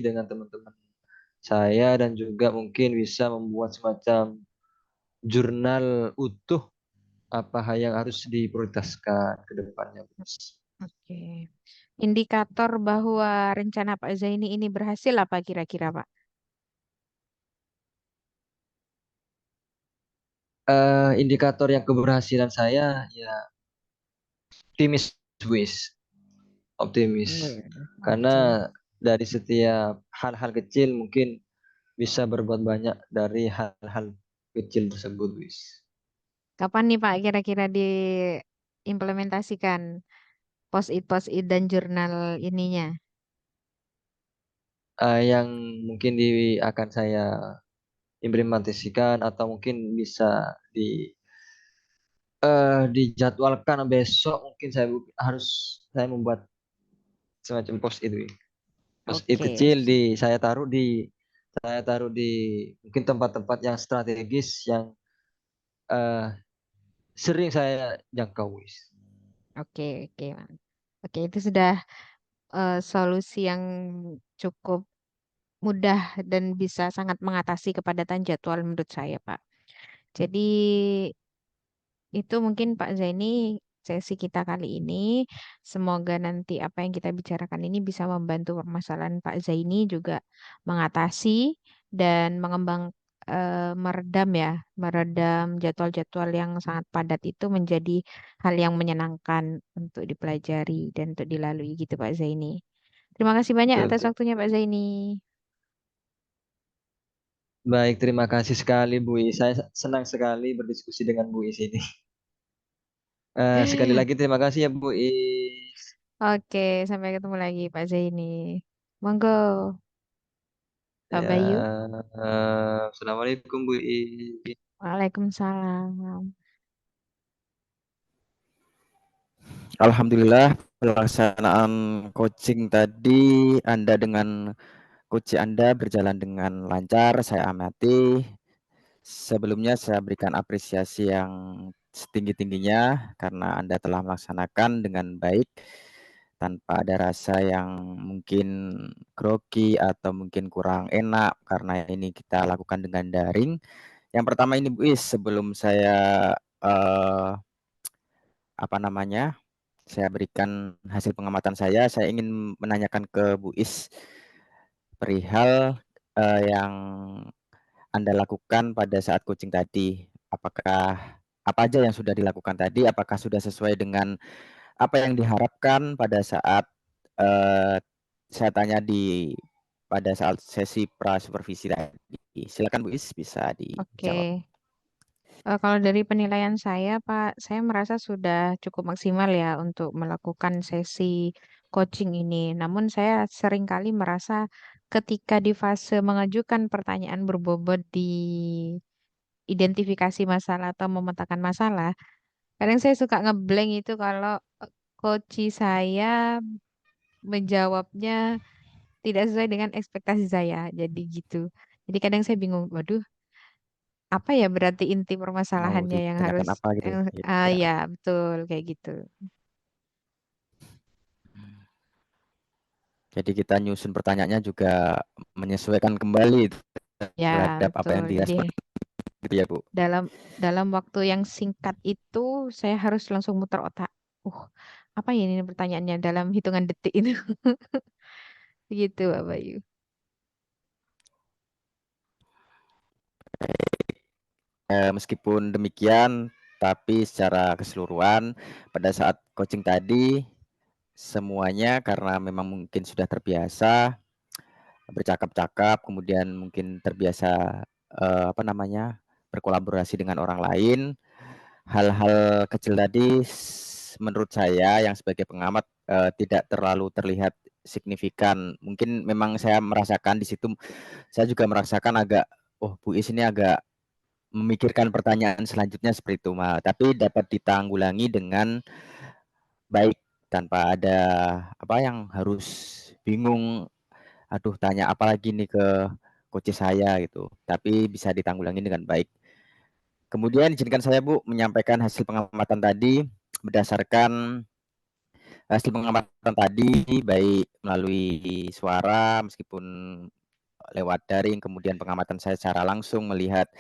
dengan teman-teman saya dan juga mungkin bisa membuat semacam jurnal utuh apa yang harus diprioritaskan ke depannya, Bos. oke. Indikator bahwa rencana Pak Zaini ini berhasil apa kira-kira Pak? Indikator yang keberhasilan saya ya optimis, Wis. Optimis. Hmm, Karena oke. dari setiap hal-hal kecil mungkin bisa berbuat banyak dari hal-hal kecil tersebut, Wis. Kapan nih Pak kira-kira diimplementasikan post-it dan jurnal ininya? Yang mungkin akan saya implementasikan atau mungkin bisa dijadwalkan besok mungkin harus saya membuat semacam post itu. Post it Oke, kecil saya taruh di mungkin tempat-tempat yang strategis yang eh, sering saya jangkau. oke, oke, Man. Oke, itu sudah solusi yang cukup mudah dan bisa sangat mengatasi kepadatan jadwal menurut saya, Pak. Jadi itu mungkin Pak Zaini sesi kita kali ini. Semoga nanti apa yang kita bicarakan ini bisa membantu permasalahan Pak Zaini juga mengatasi dan meredam ya, meredam jadwal-jadwal yang sangat padat itu menjadi hal yang menyenangkan untuk dipelajari dan untuk dilalui gitu Pak Zaini. Terima kasih banyak Betul, atas betul. waktunya Pak Zaini. Baik, terima kasih sekali Bu Is. Saya senang sekali berdiskusi dengan Bu Is ini. Sekali lagi terima kasih ya Bu Is. Oke, sampai ketemu lagi Pak Zaini. Monggo, Pak Ya, Bayu. Assalamualaikum Bu Is. Waalaikumsalam. Alhamdulillah pelaksanaan coaching tadi Anda dengan coach Anda berjalan dengan lancar, saya amati. Sebelumnya saya berikan apresiasi yang setinggi-tingginya karena Anda telah melaksanakan dengan baik tanpa ada rasa yang mungkin grogi atau mungkin kurang enak karena ini kita lakukan dengan daring. Yang pertama ini Bu Is, sebelum saya apa namanya? Saya berikan hasil pengamatan saya ingin menanyakan ke Bu Is perihal yang Anda lakukan pada saat coaching tadi. Apakah apa aja yang sudah dilakukan tadi? Apakah sudah sesuai dengan apa yang diharapkan pada saat eh, saya tanya pada saat sesi pra supervisi tadi? Silakan Bu Is bisa Oke. dijawab. Kalau dari penilaian saya, Pak, saya merasa sudah cukup maksimal ya untuk melakukan sesi coaching ini. Namun saya seringkali merasa ketika di fase mengajukan pertanyaan berbobot di identifikasi masalah atau memetakan masalah, kadang saya suka ngeblank itu kalau coach saya menjawabnya tidak sesuai dengan ekspektasi saya. Jadi gitu. Jadi kadang saya bingung, waduh, apa ya berarti inti Mau permasalahannya yang harus ditanyakan apa gitu yang ya? ya betul kayak gitu. Jadi kita nyusun pertanyaannya juga menyesuaikan kembali Ya, terhadap apa betul. yang Jadi direspon gitu ya Bu. dalam dalam waktu yang singkat itu saya harus langsung muter otak. Apa ya ini pertanyaannya dalam hitungan detik itu? Gitu, Pak Bayu. Meskipun demikian, tapi secara keseluruhan pada saat coaching tadi semuanya karena memang mungkin sudah terbiasa bercakap-cakap, kemudian mungkin terbiasa apa namanya berkolaborasi dengan orang lain. Hal-hal kecil tadi menurut saya yang sebagai pengamat tidak terlalu terlihat signifikan. Mungkin memang saya merasakan di situ, saya juga merasakan agak, oh Bu Is ini agak memikirkan pertanyaan selanjutnya seperti itu, tapi dapat ditanggulangi dengan baik tanpa ada apa yang harus bingung, aduh tanya apa lagi nih ke coach saya gitu, tapi bisa ditanggulangi dengan baik. Kemudian izinkan saya Bu menyampaikan hasil pengamatan tadi berdasarkan hasil pengamatan tadi baik melalui suara meskipun lewat daring, kemudian pengamatan saya secara langsung melihat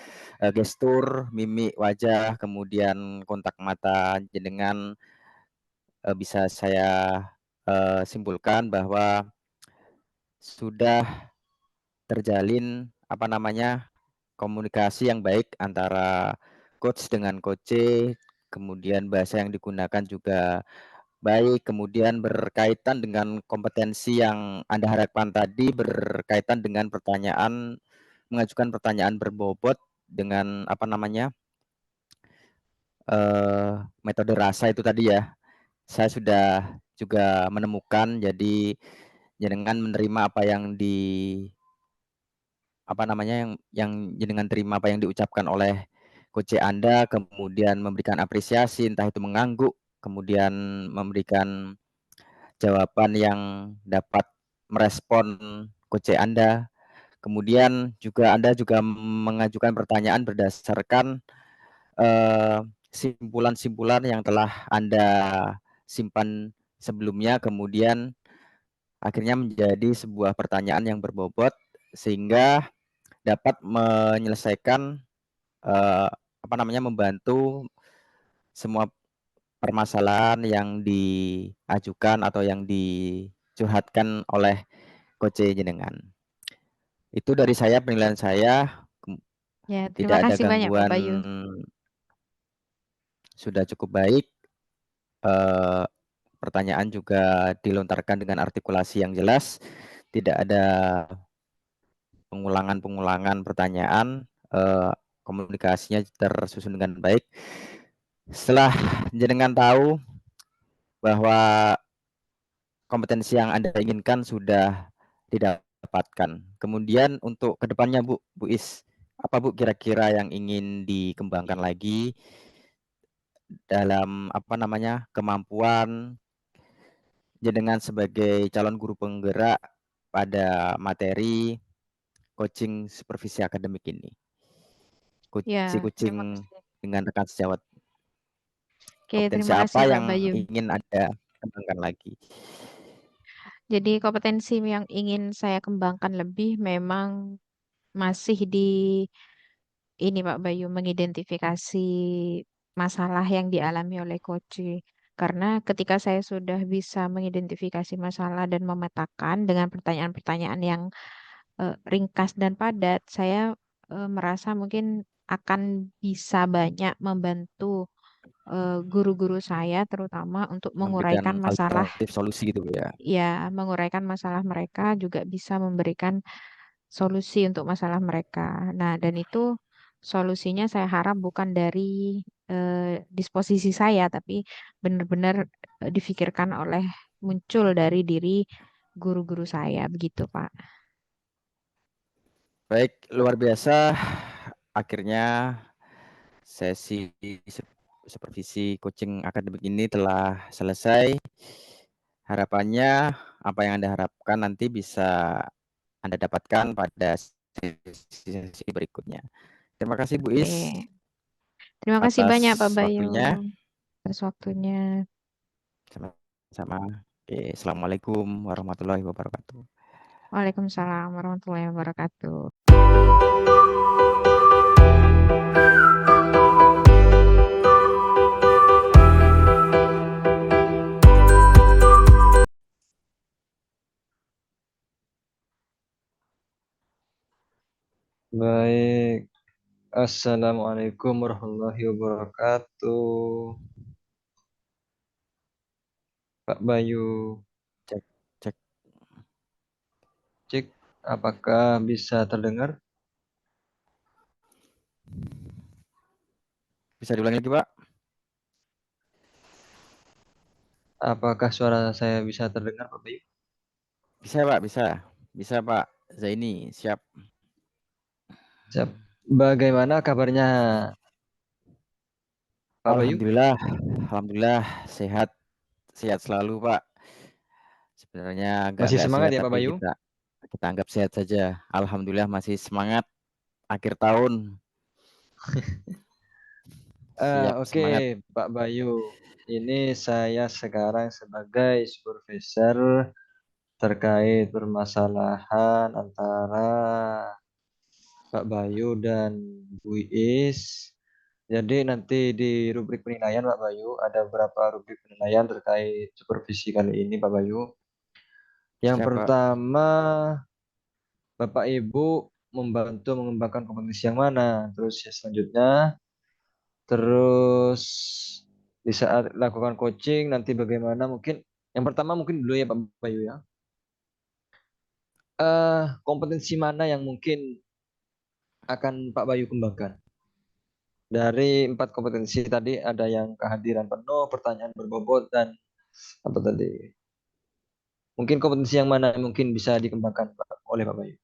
gestur, mimik wajah, kemudian kontak mata jenengan bisa saya simpulkan bahwa sudah terjalin apa namanya komunikasi yang baik antara coach dengan coach, kemudian bahasa yang digunakan juga baik, kemudian berkaitan dengan kompetensi yang Anda harapkan tadi berkaitan dengan mengajukan pertanyaan berbobot dengan apa namanya metode rasa itu tadi ya. Saya sudah juga menemukan, jadi jenengan menerima apa yang apa namanya yang jenengan terima apa yang diucapkan oleh coach Anda, kemudian memberikan apresiasi, entah itu mengangguk, kemudian memberikan jawaban yang dapat merespon coach Anda. Kemudian juga Anda juga mengajukan pertanyaan berdasarkan simpulan-simpulan yang telah Anda simpan sebelumnya, kemudian akhirnya menjadi sebuah pertanyaan yang berbobot sehingga dapat menyelesaikan membantu semua permasalahan yang diajukan atau yang dicurhatkan oleh coach jenengan. Itu dari saya, penilaian saya. Ya, terima Tidak ada kasih banyak Pak gangguan, Bayu. sudah cukup baik. Pertanyaan juga dilontarkan dengan artikulasi yang jelas, tidak ada pengulangan pertanyaan, komunikasinya tersusun dengan baik. Setelah jenengan tahu bahwa kompetensi yang Anda inginkan sudah didapatkan, kemudian untuk kedepannya Bu Is, apa Bu kira-kira yang ingin dikembangkan lagi dalam kemampuan jenengan sebagai calon guru penggerak pada materi coaching supervisi akademik ini? Ya, terima Coaching kasih. dengan rekan sejawat. Oke, Kompetensi terima kasih apa Pak yang Bayu. ingin Anda kembangkan lagi? Jadi kompetensi yang ingin saya kembangkan lebih memang masih di ini Pak Bayu, mengidentifikasi masalah yang dialami oleh coach. Karena ketika saya sudah bisa mengidentifikasi masalah dan memetakan dengan pertanyaan-pertanyaan yang ringkas dan padat, saya merasa mungkin akan bisa banyak membantu guru-guru saya, terutama untuk menguraikan Memberikan masalah, alternatif solusi gitu ya. ya, menguraikan masalah mereka, juga bisa memberikan solusi untuk masalah mereka. Nah, dan itu solusinya saya harap bukan dari disposisi saya, tapi benar-benar difikirkan oleh muncul dari diri guru-guru saya, begitu Pak. Baik, luar biasa. Akhirnya sesi supervisi coaching akademik ini telah selesai. Harapannya apa yang Anda harapkan nanti bisa Anda dapatkan pada sesi berikutnya. Terima kasih Bu Is Oke. Terima kasih atas banyak Pak Bayu waktunya. atas waktunya. Sama-sama. Oke, Assalamualaikum warahmatullahi wabarakatuh. Waalaikumsalam warahmatullahi wabarakatuh. Baik. Assalamualaikum warahmatullahi wabarakatuh. Pak Bayu, Cek, cek. cek apakah bisa terdengar? Bisa diulangi lagi, Pak? Apakah suara saya bisa terdengar, Pak Bayu? Bisa, Pak, bisa. Bisa, Pak Zaini, siap. Siap. Bagaimana kabarnya, Pak Bayu? Alhamdulillah sehat selalu, Pak. Sebenarnya Masih agak-agak semangat sehat, ya, Pak tapi Bayu? kita anggap sehat saja. Alhamdulillah masih semangat akhir tahun. Siap, Oke, semangat. Pak Bayu. Ini saya sekarang sebagai supervisor terkait permasalahan antara Pak Bayu dan Bu Iis. Jadi nanti di rubrik penilaian Pak Bayu ada beberapa rubrik penilaian terkait supervisi kali ini Pak Bayu. Yang Siap, Pak. pertama, Bapak Ibu membantu mengembangkan kompetensi yang mana? Terus ya selanjutnya, terus di saat lakukan coaching nanti bagaimana mungkin yang pertama mungkin dulu ya Pak Bayu ya. Kompetensi mana yang mungkin akan Pak Bayu kembangkan? Dari 4 kompetensi tadi ada yang kehadiran penuh, pertanyaan berbobot dan apa tadi? Mungkin kompetensi yang mana yang mungkin bisa dikembangkan oleh Pak Bayu?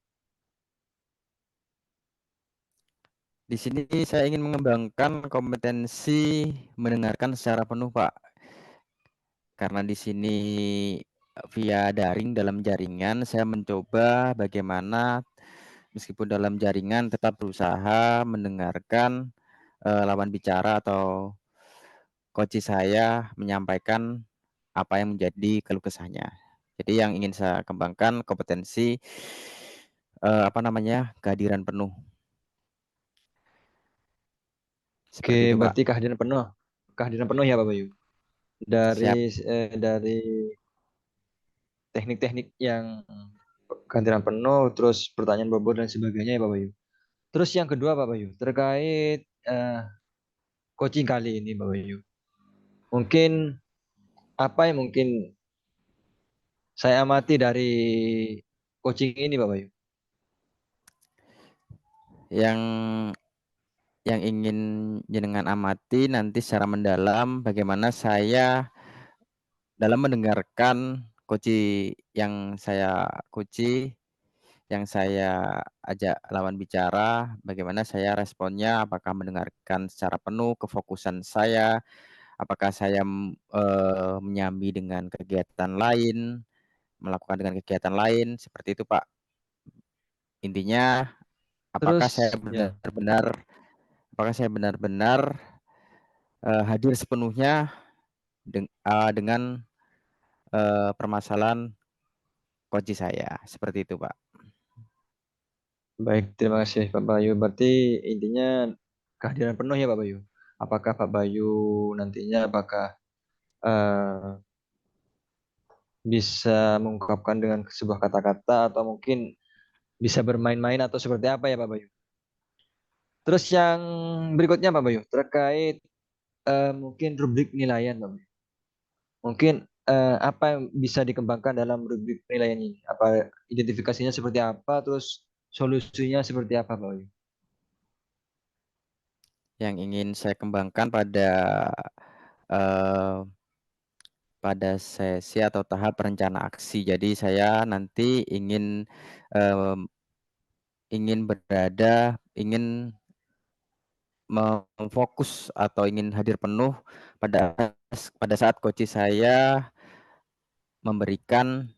Di sini saya ingin mengembangkan kompetensi mendengarkan secara penuh, Pak. Karena di sini via daring dalam jaringan, saya mencoba bagaimana meskipun dalam jaringan tetap berusaha mendengarkan lawan bicara atau coach saya menyampaikan apa yang menjadi keluh kesahnya. Jadi yang ingin saya kembangkan kompetensi kehadiran penuh. Oke, Seperti itu, Pak. berarti kehadiran penuh ya Pak Bayu. Siap. Dari teknik-teknik yang kehadiran penuh, terus pertanyaan bobot dan sebagainya ya Pak Bayu. Terus yang kedua Pak Bayu, terkait coaching kali ini Pak Bayu. Mungkin apa yang mungkin saya amati dari coaching ini Pak Bayu? Yang ingin jenengan amati nanti secara mendalam bagaimana saya dalam mendengarkan yang saya yang saya ajak lawan bicara, bagaimana saya responnya, apakah mendengarkan secara penuh, kefokusan saya, apakah saya menyambi dengan kegiatan lain, melakukan dengan kegiatan lain, seperti itu, Pak. Intinya, apakah saya Terus ya, benar-benar hadir sepenuhnya dengan permasalahan coach saya, seperti itu, Pak. baik, terima kasih Pak Bayu. Berarti intinya kehadiran penuh ya Pak Bayu. Apakah Pak Bayu nantinya eh, bisa mengungkapkan dengan sebuah kata-kata atau mungkin bisa bermain-main atau seperti apa ya Pak Bayu? Terus yang berikutnya Pak Bayu terkait mungkin rubrik penilaian Pak Bayu. Mungkin apa yang bisa dikembangkan dalam rubrik penilaian ini? Apa identifikasinya seperti apa? Terus solusinya seperti apa Pak Bayu? Yang ingin saya kembangkan eh, pada sesi atau tahap perencana aksi. Jadi saya nanti em, ingin memfokus atau ingin hadir penuh pada pada saat coach saya memberikan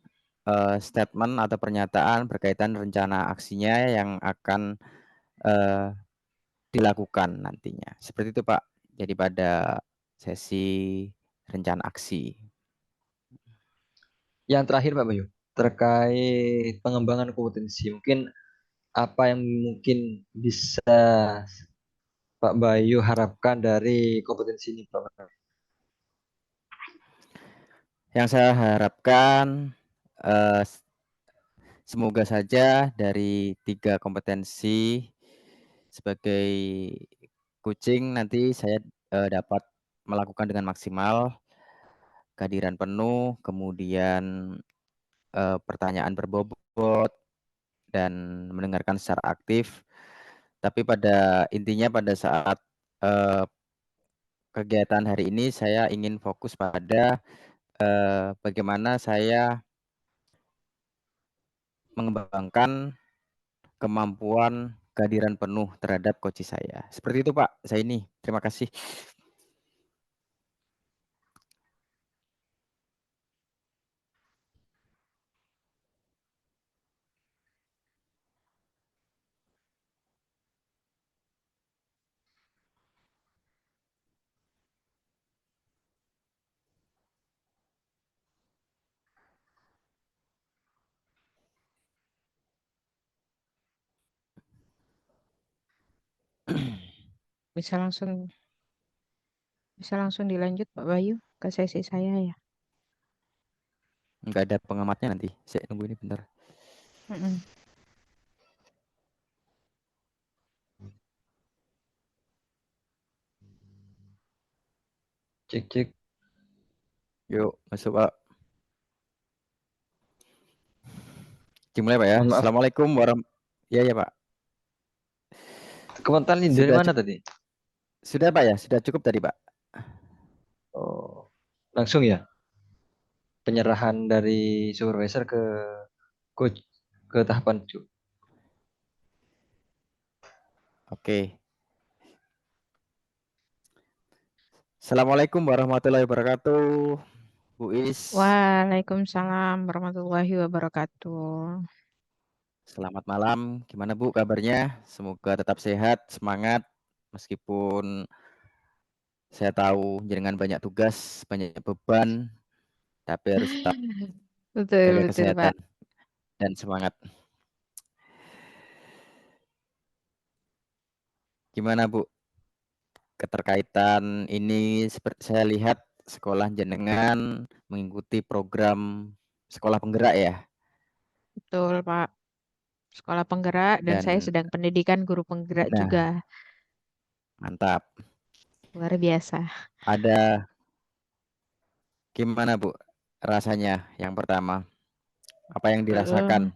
statement atau pernyataan berkaitan rencana aksinya yang akan eh, dilakukan nantinya. Seperti itu, Pak. Jadi pada sesi rencana aksi. Yang terakhir Pak Bayu terkait pengembangan kompetensi. Mungkin apa yang mungkin bisa Pak Bayu harapkan dari kompetensi ini Pak Bayu? Yang saya harapkan eh, semoga saja dari 3 kompetensi sebagai coaching nanti saya dapat melakukan dengan maksimal, kehadiran penuh, kemudian pertanyaan berbobot dan mendengarkan secara aktif. Tapi pada intinya pada saat kegiatan hari ini saya ingin fokus pada bagaimana saya mengembangkan kemampuan kehadiran penuh terhadap coach saya. Seperti itu, Pak. Saya ini. Terima kasih. Bisa langsung bisa langsung dilanjut Pak Bayu ke sesi saya ya. Enggak ada pengamatnya nanti. Saya tunggu ini bentar. Mm-mm. Cek cek. Yuk, masuk, Pak. Dimulai, Pak ya. Mohon maaf. Assalamualaikum Ya, ya, Pak. Komentar ini dari Sudah mana tadi? sudah, Pak ya? Sudah cukup tadi, Pak. Oh, langsung ya penyerahan dari supervisor ke coach ke tahapan Oke. Assalamualaikum warahmatullahi wabarakatuh, Bu Is. Waalaikumsalam warahmatullahi wabarakatuh. Selamat malam. Gimana Bu kabarnya? Semoga tetap sehat, semangat. Meskipun saya tahu jenengan banyak tugas, banyak beban, tapi harus tetap Betul, jaga betul, Pak. kesehatan dan semangat. Gimana Bu keterkaitan ini? Seperti saya lihat sekolah jenengan mengikuti program sekolah penggerak ya, Betul, Pak. Sekolah penggerak dan saya dan sedang pendidikan guru penggerak nah juga. mantap. Luar biasa. Ada gimana Bu rasanya yang pertama? Apa yang Eh, dirasakan?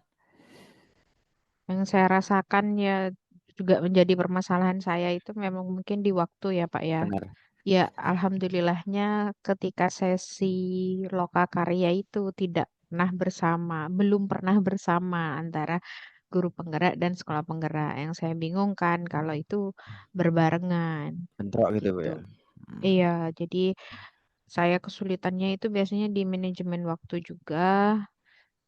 yang saya rasakan ya juga menjadi permasalahan saya itu memang mungkin di waktu ya, Pak ya. Benar, Ya, alhamdulillahnya ketika sesi lokakarya itu tidak pernah bersama, belum pernah bersama antara guru penggerak dan sekolah penggerak. Yang saya bingung kan kalau itu berbarengan bentrok gitu Bu gitu. ya. Hmm. Iya, jadi saya kesulitannya itu biasanya di manajemen waktu juga.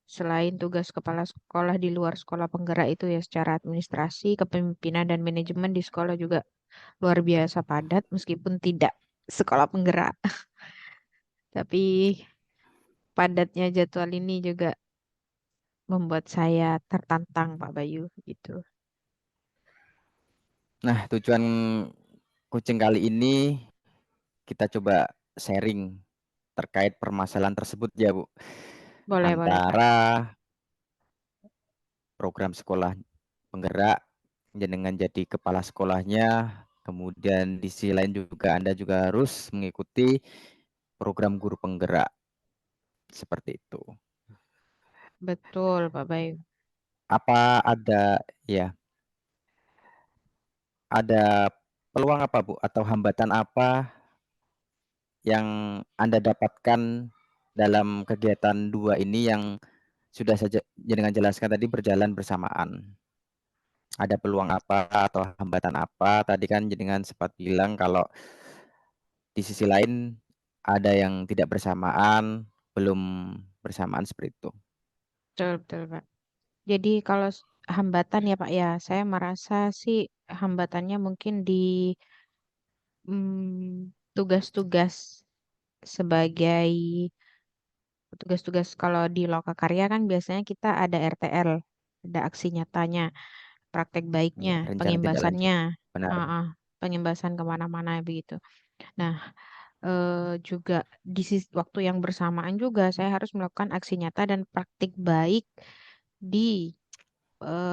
Selain tugas kepala sekolah di luar sekolah penggerak itu ya secara administrasi, kepemimpinan dan manajemen di sekolah juga luar biasa padat meskipun tidak sekolah penggerak. Tapi padatnya jadwal ini juga membuat saya tertantang Pak Bayu gitu. Nah, tujuan kucing kali ini kita coba sharing terkait permasalahan tersebut ya Bu. Boleh, boleh Pak. Antara program sekolah penggerak jenengan jadi kepala sekolahnya, kemudian di sisi lain juga Anda juga harus mengikuti program guru penggerak seperti itu. Betul Pak Bayu. Apa ada peluang apa Bu atau hambatan apa yang Anda dapatkan dalam kegiatan dua ini yang sudah saja jenengan jelaskan tadi berjalan bersamaan? Ada peluang apa atau hambatan apa? Tadi kan jenengan sempat bilang kalau di sisi lain ada yang tidak bersamaan, belum bersamaan seperti itu. Betul, betul Pak. Jadi kalau hambatan ya Pak ya, saya merasa sih hambatannya mungkin di tugas-tugas sebagai tugas-tugas kalau di Lokakarya kan biasanya kita ada RTL, ada aksi nyatanya, praktek baiknya, Ya, rencana tindak lanjut. pengimbasannya, Benar. pengimbasan kemana-mana begitu. Nah, juga di waktu yang bersamaan juga saya harus melakukan aksi nyata dan praktik baik di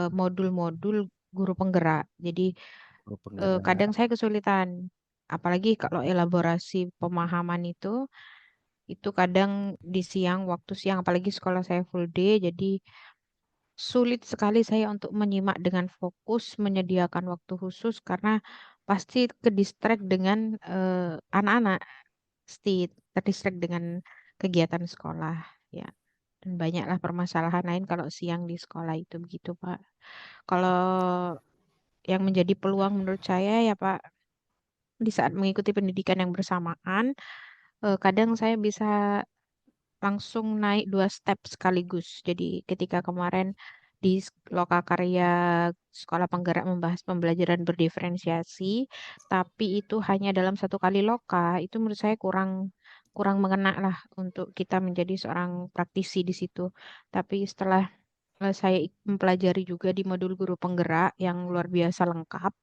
modul-modul guru penggerak. Jadi Guru penggerak. kadang saya kesulitan, apalagi kalau elaborasi pemahaman itu kadang di siang, waktu siang, apalagi sekolah saya full day, jadi sulit sekali saya untuk menyimak dengan fokus, menyediakan waktu khusus karena pasti ke distract dengan anak-anak, pasti terdistract dengan kegiatan sekolah, ya. Dan banyaklah permasalahan lain kalau siang di sekolah itu begitu, Pak. Kalau yang menjadi peluang menurut saya ya, Pak, di saat mengikuti pendidikan yang bersamaan, kadang saya bisa langsung naik 2 step sekaligus. Jadi ketika kemarin di Lokakarya Sekolah Penggerak membahas pembelajaran berdiferensiasi, tapi itu hanya dalam 1 kali loka, itu menurut saya kurang kurang mengena lah untuk kita menjadi seorang praktisi di situ. Tapi setelah saya mempelajari juga di modul guru penggerak yang luar biasa lengkap,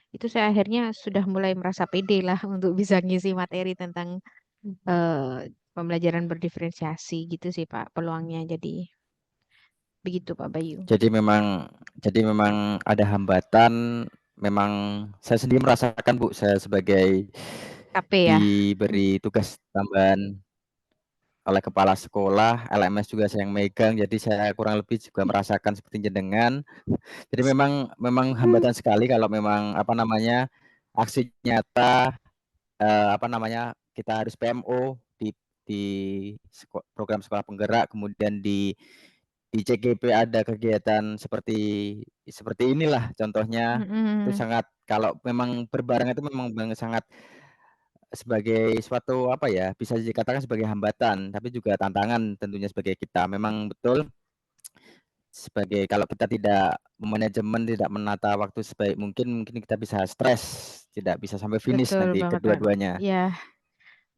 itu saya akhirnya sudah mulai merasa pede lah untuk bisa ngisi materi tentang pembelajaran berdiferensiasi gitu sih Pak peluangnya. Jadi begitu Pak Bayu. Jadi memang ada hambatan, memang saya sendiri merasakan Bu, saya sebagai KP ya. diberi tugas tambahan oleh kepala sekolah, LMS juga saya yang megang, jadi saya kurang lebih juga merasakan seperti jenengan. Jadi memang hambatan sekali kalau memang aksi nyata, kita harus PMO di program sekolah penggerak, kemudian di CGP ada kegiatan seperti seperti inilah contohnya, itu Mm-mm. sangat kalau memang berbareng itu memang sangat sebagai suatu apa ya, bisa dikatakan sebagai hambatan, tapi juga tantangan tentunya sebagai kita. Memang betul sebagai kalau kita tidak memanajemen, tidak menata waktu sebaik mungkin kita bisa stres, tidak bisa sampai finish Betul nanti banget, Pak. kedua-duanya. Ya,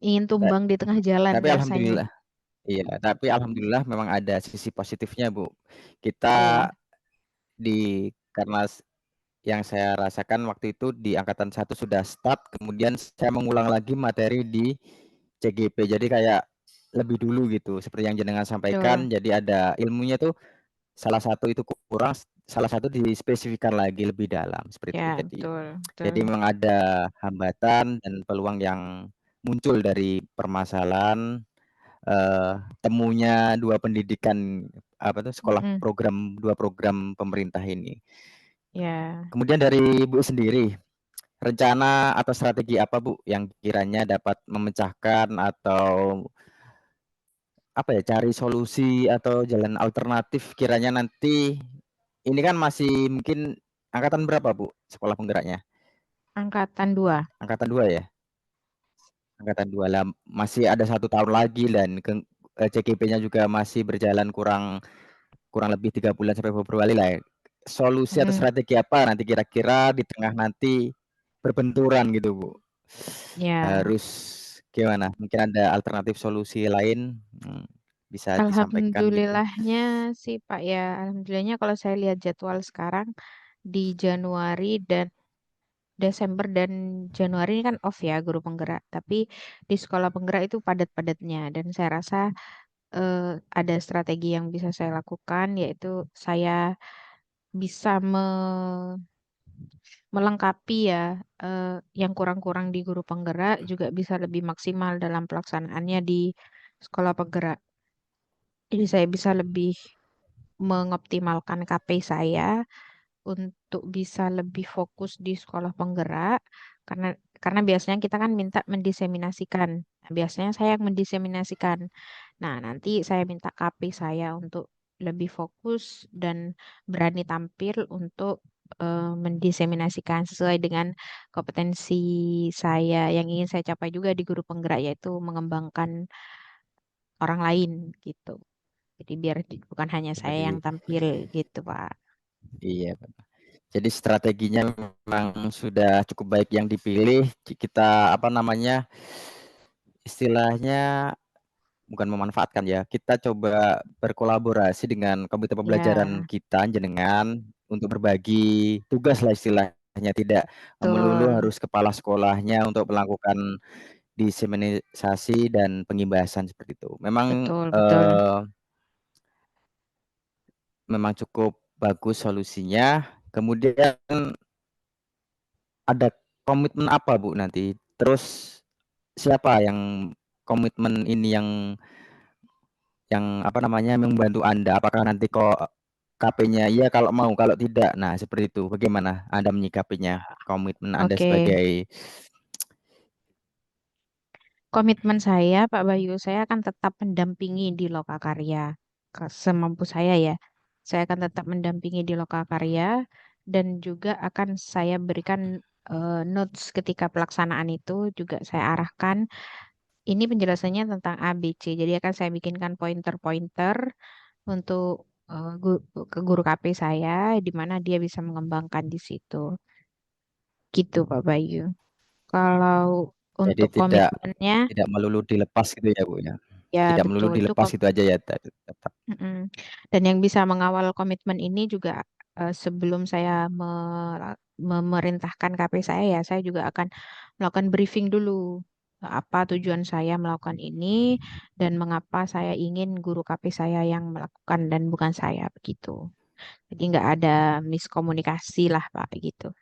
ingin Ta tumbang di tengah jalan tapi rasanya. alhamdulillah iya, tapi alhamdulillah memang ada sisi positifnya, Bu. Kita Iya, karena yang saya rasakan waktu itu di angkatan 1 sudah start, kemudian saya mengulang lagi materi di CGP. Jadi kayak lebih dulu gitu, seperti yang jenengan betul. sampaikan, jadi ada ilmunya tuh salah satu itu kurang, salah satu dispesifikan lagi lebih dalam, seperti itu. Ya, Jadi betul, jadi betul. memang ada hambatan dan peluang yang muncul dari permasalahan, temunya 2 pendidikan, apa tuh, sekolah Mm-mm. program 2 program pemerintah ini. Ya, Kemudian dari Ibu sendiri, rencana atau strategi apa, Bu, yang kiranya dapat memecahkan atau apa ya, cari solusi atau jalan alternatif kiranya nanti ini kan masih mungkin angkatan berapa, Bu, sekolah penggeraknya? angkatan 2. Angkatan 2 ya? Angkatan 2 lah, masih ada 1 tahun lagi dan CGP-nya juga masih berjalan kurang kurang lebih 3 bulan sampai Februari lah ya. Solusi atau Mm-mm. strategi apa nanti kira-kira di tengah nanti berbenturan gitu, Bu? Ya, Harus gimana? Mungkin ada alternatif solusi lain, bisa disampaikan gitu? alhamdulillahnya sih Pak ya. Alhamdulillahnya kalau saya lihat jadwal sekarang di Januari dan Desember dan Januari ini kan off ya guru penggerak. Tapi di sekolah penggerak itu padat-padatnya dan saya rasa ada strategi yang bisa saya lakukan yaitu saya bisa melengkapi ya yang kurang-kurang di guru penggerak juga bisa lebih maksimal dalam pelaksanaannya di sekolah penggerak. Jadi saya bisa lebih mengoptimalkan KP saya untuk bisa lebih fokus di sekolah penggerak karena biasanya kita kan minta mendiseminasikan. Nah, biasanya saya yang mendiseminasikan. Nah, nanti saya minta KP saya untuk lebih fokus dan berani tampil untuk mendiseminasikan sesuai dengan kompetensi saya yang ingin saya capai juga di guru penggerak yaitu mengembangkan orang lain gitu. Jadi biar bukan hanya saya yang Jadi tampil gitu, Pak. iya, jadi strateginya memang sudah cukup baik yang dipilih, kita apa namanya, istilahnya bukan memanfaatkan ya, kita coba berkolaborasi dengan komite pembelajaran Ya, kita, jenengan, untuk berbagi tugas lah istilahnya, tidak melulu betul. harus kepala sekolahnya untuk melakukan diseminisasi dan pengimbasan seperti itu. Memang, Betul, betul. memang cukup bagus solusinya, kemudian ada komitmen apa, Bu, nanti? Terus siapa yang komitmen ini yang apa namanya, membantu Anda? Apakah nanti kok KP-nya iya kalau mau, kalau tidak, nah seperti itu. Bagaimana Anda menyikapinya? Komitmen Anda Oke. sebagai Komitmen saya, Pak Bayu, saya akan tetap mendampingi di Lokakarya. Semampu saya ya. Saya akan tetap mendampingi di Lokakarya dan juga akan saya berikan notes ketika pelaksanaan itu juga saya arahkan. Ini penjelasannya tentang A, B, C. Jadi akan saya bikinkan pointer-pointer untuk ke guru KP saya, di mana dia bisa mengembangkan di situ. Gitu, Pak Bayu. Kalau jadi untuk tidak komitmennya, tidak melulu dilepas gitu ya, Bu, ya? ya Tidak melulu betul itu dilepas itu aja ya, tetap mm-mm. Dan yang bisa mengawal komitmen ini juga sebelum saya memerintahkan KP saya juga akan melakukan briefing dulu. Apa tujuan saya melakukan ini dan mengapa saya ingin guru KP saya yang melakukan dan bukan saya begitu. Jadi nggak ada miskomunikasi lah Pak gitu.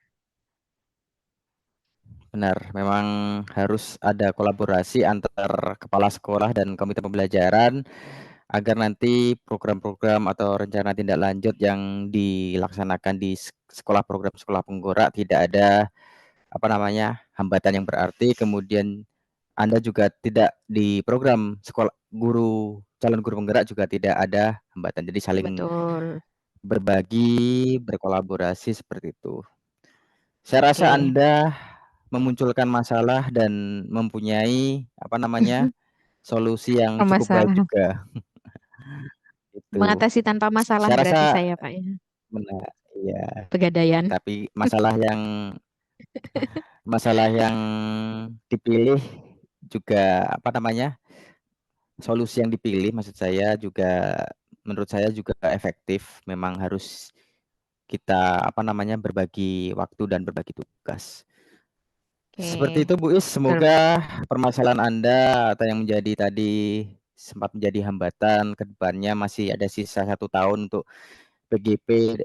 benar, memang harus ada kolaborasi antar kepala sekolah dan komite pembelajaran, agar nanti program-program atau rencana tindak lanjut yang dilaksanakan di sekolah program sekolah penggerak tidak ada, apa namanya, hambatan yang berarti, kemudian Anda juga tidak di program sekolah calon guru penggerak juga tidak ada hambatan. Jadi saling Betul. berbagi, berkolaborasi seperti itu. Saya rasa Oke. Anda memunculkan masalah dan mempunyai apa namanya solusi yang cukup baik Permasalahan. juga. Itu. Mengatasi tanpa masalah Saya rasa berarti saya, Pak, ya. benar, iya. Pegadaian. Tapi masalah yang dipilih juga apa namanya solusi yang dipilih maksud saya juga menurut saya juga efektif. Memang harus kita apa namanya berbagi waktu dan berbagi tugas. Seperti Oke, itu Bu Is, betul, Pak. semoga permasalahan Anda atau yang menjadi tadi sempat menjadi hambatan ke depannya masih ada sisa 1 tahun untuk PGP,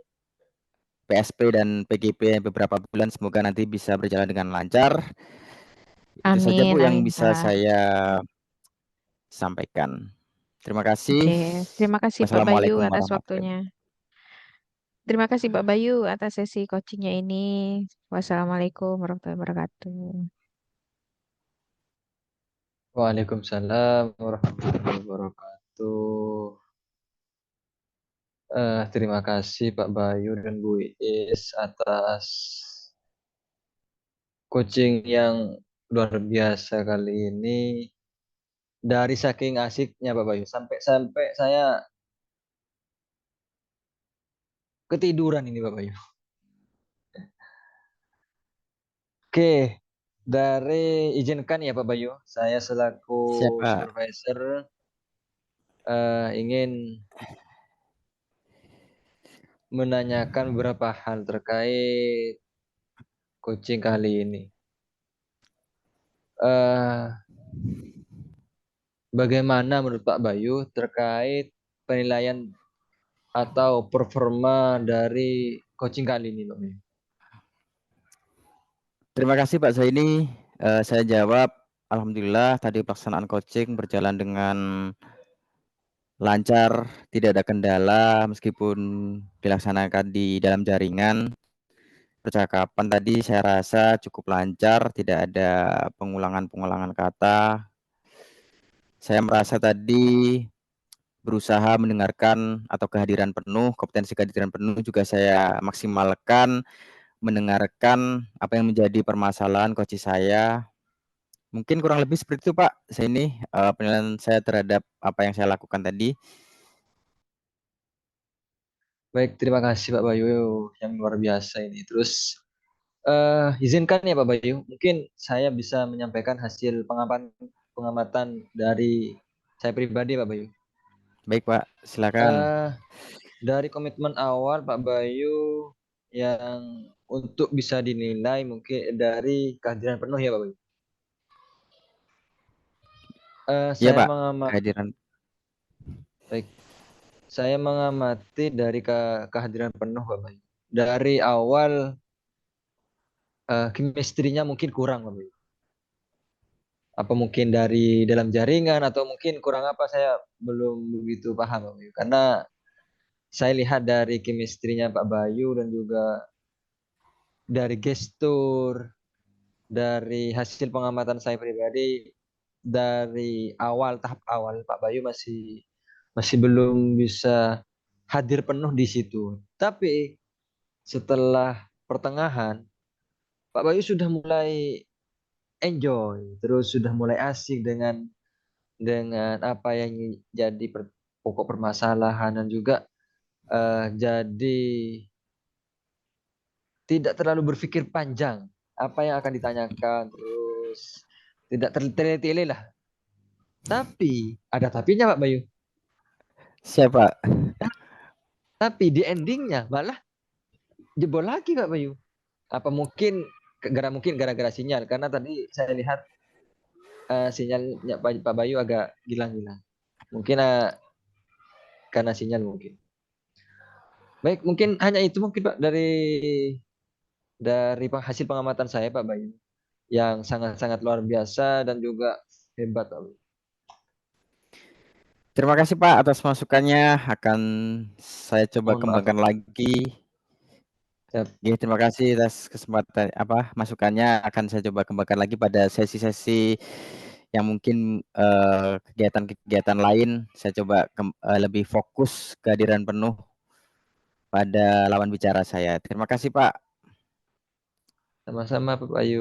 PSP dan PGP beberapa bulan, semoga nanti bisa berjalan dengan lancar. Itu saja Amin, Bu yang amin, bisa Pak. saya sampaikan. Terima kasih. Oke, terima kasih Pak Bayu Wassalamualaikum atas warahmatullahi waktunya. wabarakatuh. Terima kasih Pak Bayu atas sesi coachingnya ini. Wassalamualaikum warahmatullahi wabarakatuh. Waalaikumsalam warahmatullahi wabarakatuh. Terima kasih Pak Bayu dan Bu Iis atas coaching yang luar biasa kali ini. Dari saking asiknya Pak Bayu, sampai-sampai saya ketiduran ini Pak Bayu. Oke, izinkan ya Pak Bayu, saya selaku Siapa? supervisor ingin menanyakan beberapa hal terkait coaching kali ini. Bagaimana menurut Pak Bayu terkait penilaian atau performa dari coaching kali ini, Pak Bayu? Terima kasih Pak Zaini. Saya jawab, alhamdulillah tadi pelaksanaan coaching berjalan dengan lancar, tidak ada kendala meskipun dilaksanakan di dalam jaringan. Percakapan tadi saya rasa cukup lancar, tidak ada pengulangan-pengulangan kata. Saya merasa tadi berusaha mendengarkan atau kehadiran penuh, kompetensi kehadiran penuh juga saya maksimalkan, mendengarkan apa yang menjadi permasalahan coach saya. Mungkin kurang lebih seperti itu Pak. Saya ini penilaian saya terhadap apa yang saya lakukan tadi. Baik, terima kasih Pak Bayu yang luar biasa ini. Terus izinkan ya Pak Bayu, mungkin saya bisa menyampaikan hasil pengamatan dari saya pribadi Pak Bayu. Baik Pak, silakan. Dari komitmen awal Pak Bayu yang untuk bisa dinilai mungkin dari kehadiran penuh ya Pak Bayu. Iya Saya Pak, mengamati, kehadiran. baik, saya mengamati dari kehadiran penuh Pak Bayu. Dari awal chemistry-nya mungkin kurang Pak Bayu. Apa mungkin dari dalam jaringan atau mungkin kurang apa, saya belum begitu paham Pak Bayu. Karena saya lihat dari chemistry-nya Pak Bayu dan juga dari gestur, dari hasil pengamatan saya pribadi, dari tahap awal Pak Bayu masih belum bisa hadir penuh di situ. Tapi setelah pertengahan Pak Bayu sudah mulai enjoy, terus sudah mulai asik dengan apa yang jadi pokok permasalahan, dan juga jadi tidak terlalu berpikir panjang apa yang akan ditanyakan, terus tidak tertele-tele lah. Tapi ada tapinya Pak Bayu. Siapa? Tapi di endingnya malah jebol lagi Pak Bayu. Apa mungkin gara-gara sinyal, karena tadi saya lihat sinyalnya Pak Bayu agak gilang-gilang. Mungkin karena sinyal mungkin. Baik, mungkin hanya itu mungkin Pak dari hasil pengamatan saya Pak Bayu, yang sangat-sangat luar biasa dan juga hebat Pak Bayu. Terima kasih Pak atas masukannya. Akan saya coba Mohon maaf Pak kembangkan Bayu. lagi. Siap. Ya, terima kasih atas kesempatan masukannya, akan saya coba kembangkan lagi pada sesi-sesi yang mungkin kegiatan-kegiatan lain. Saya coba lebih fokus kehadiran penuh pada lawan bicara saya. Terima kasih Pak. Sama-sama Pak Bayu.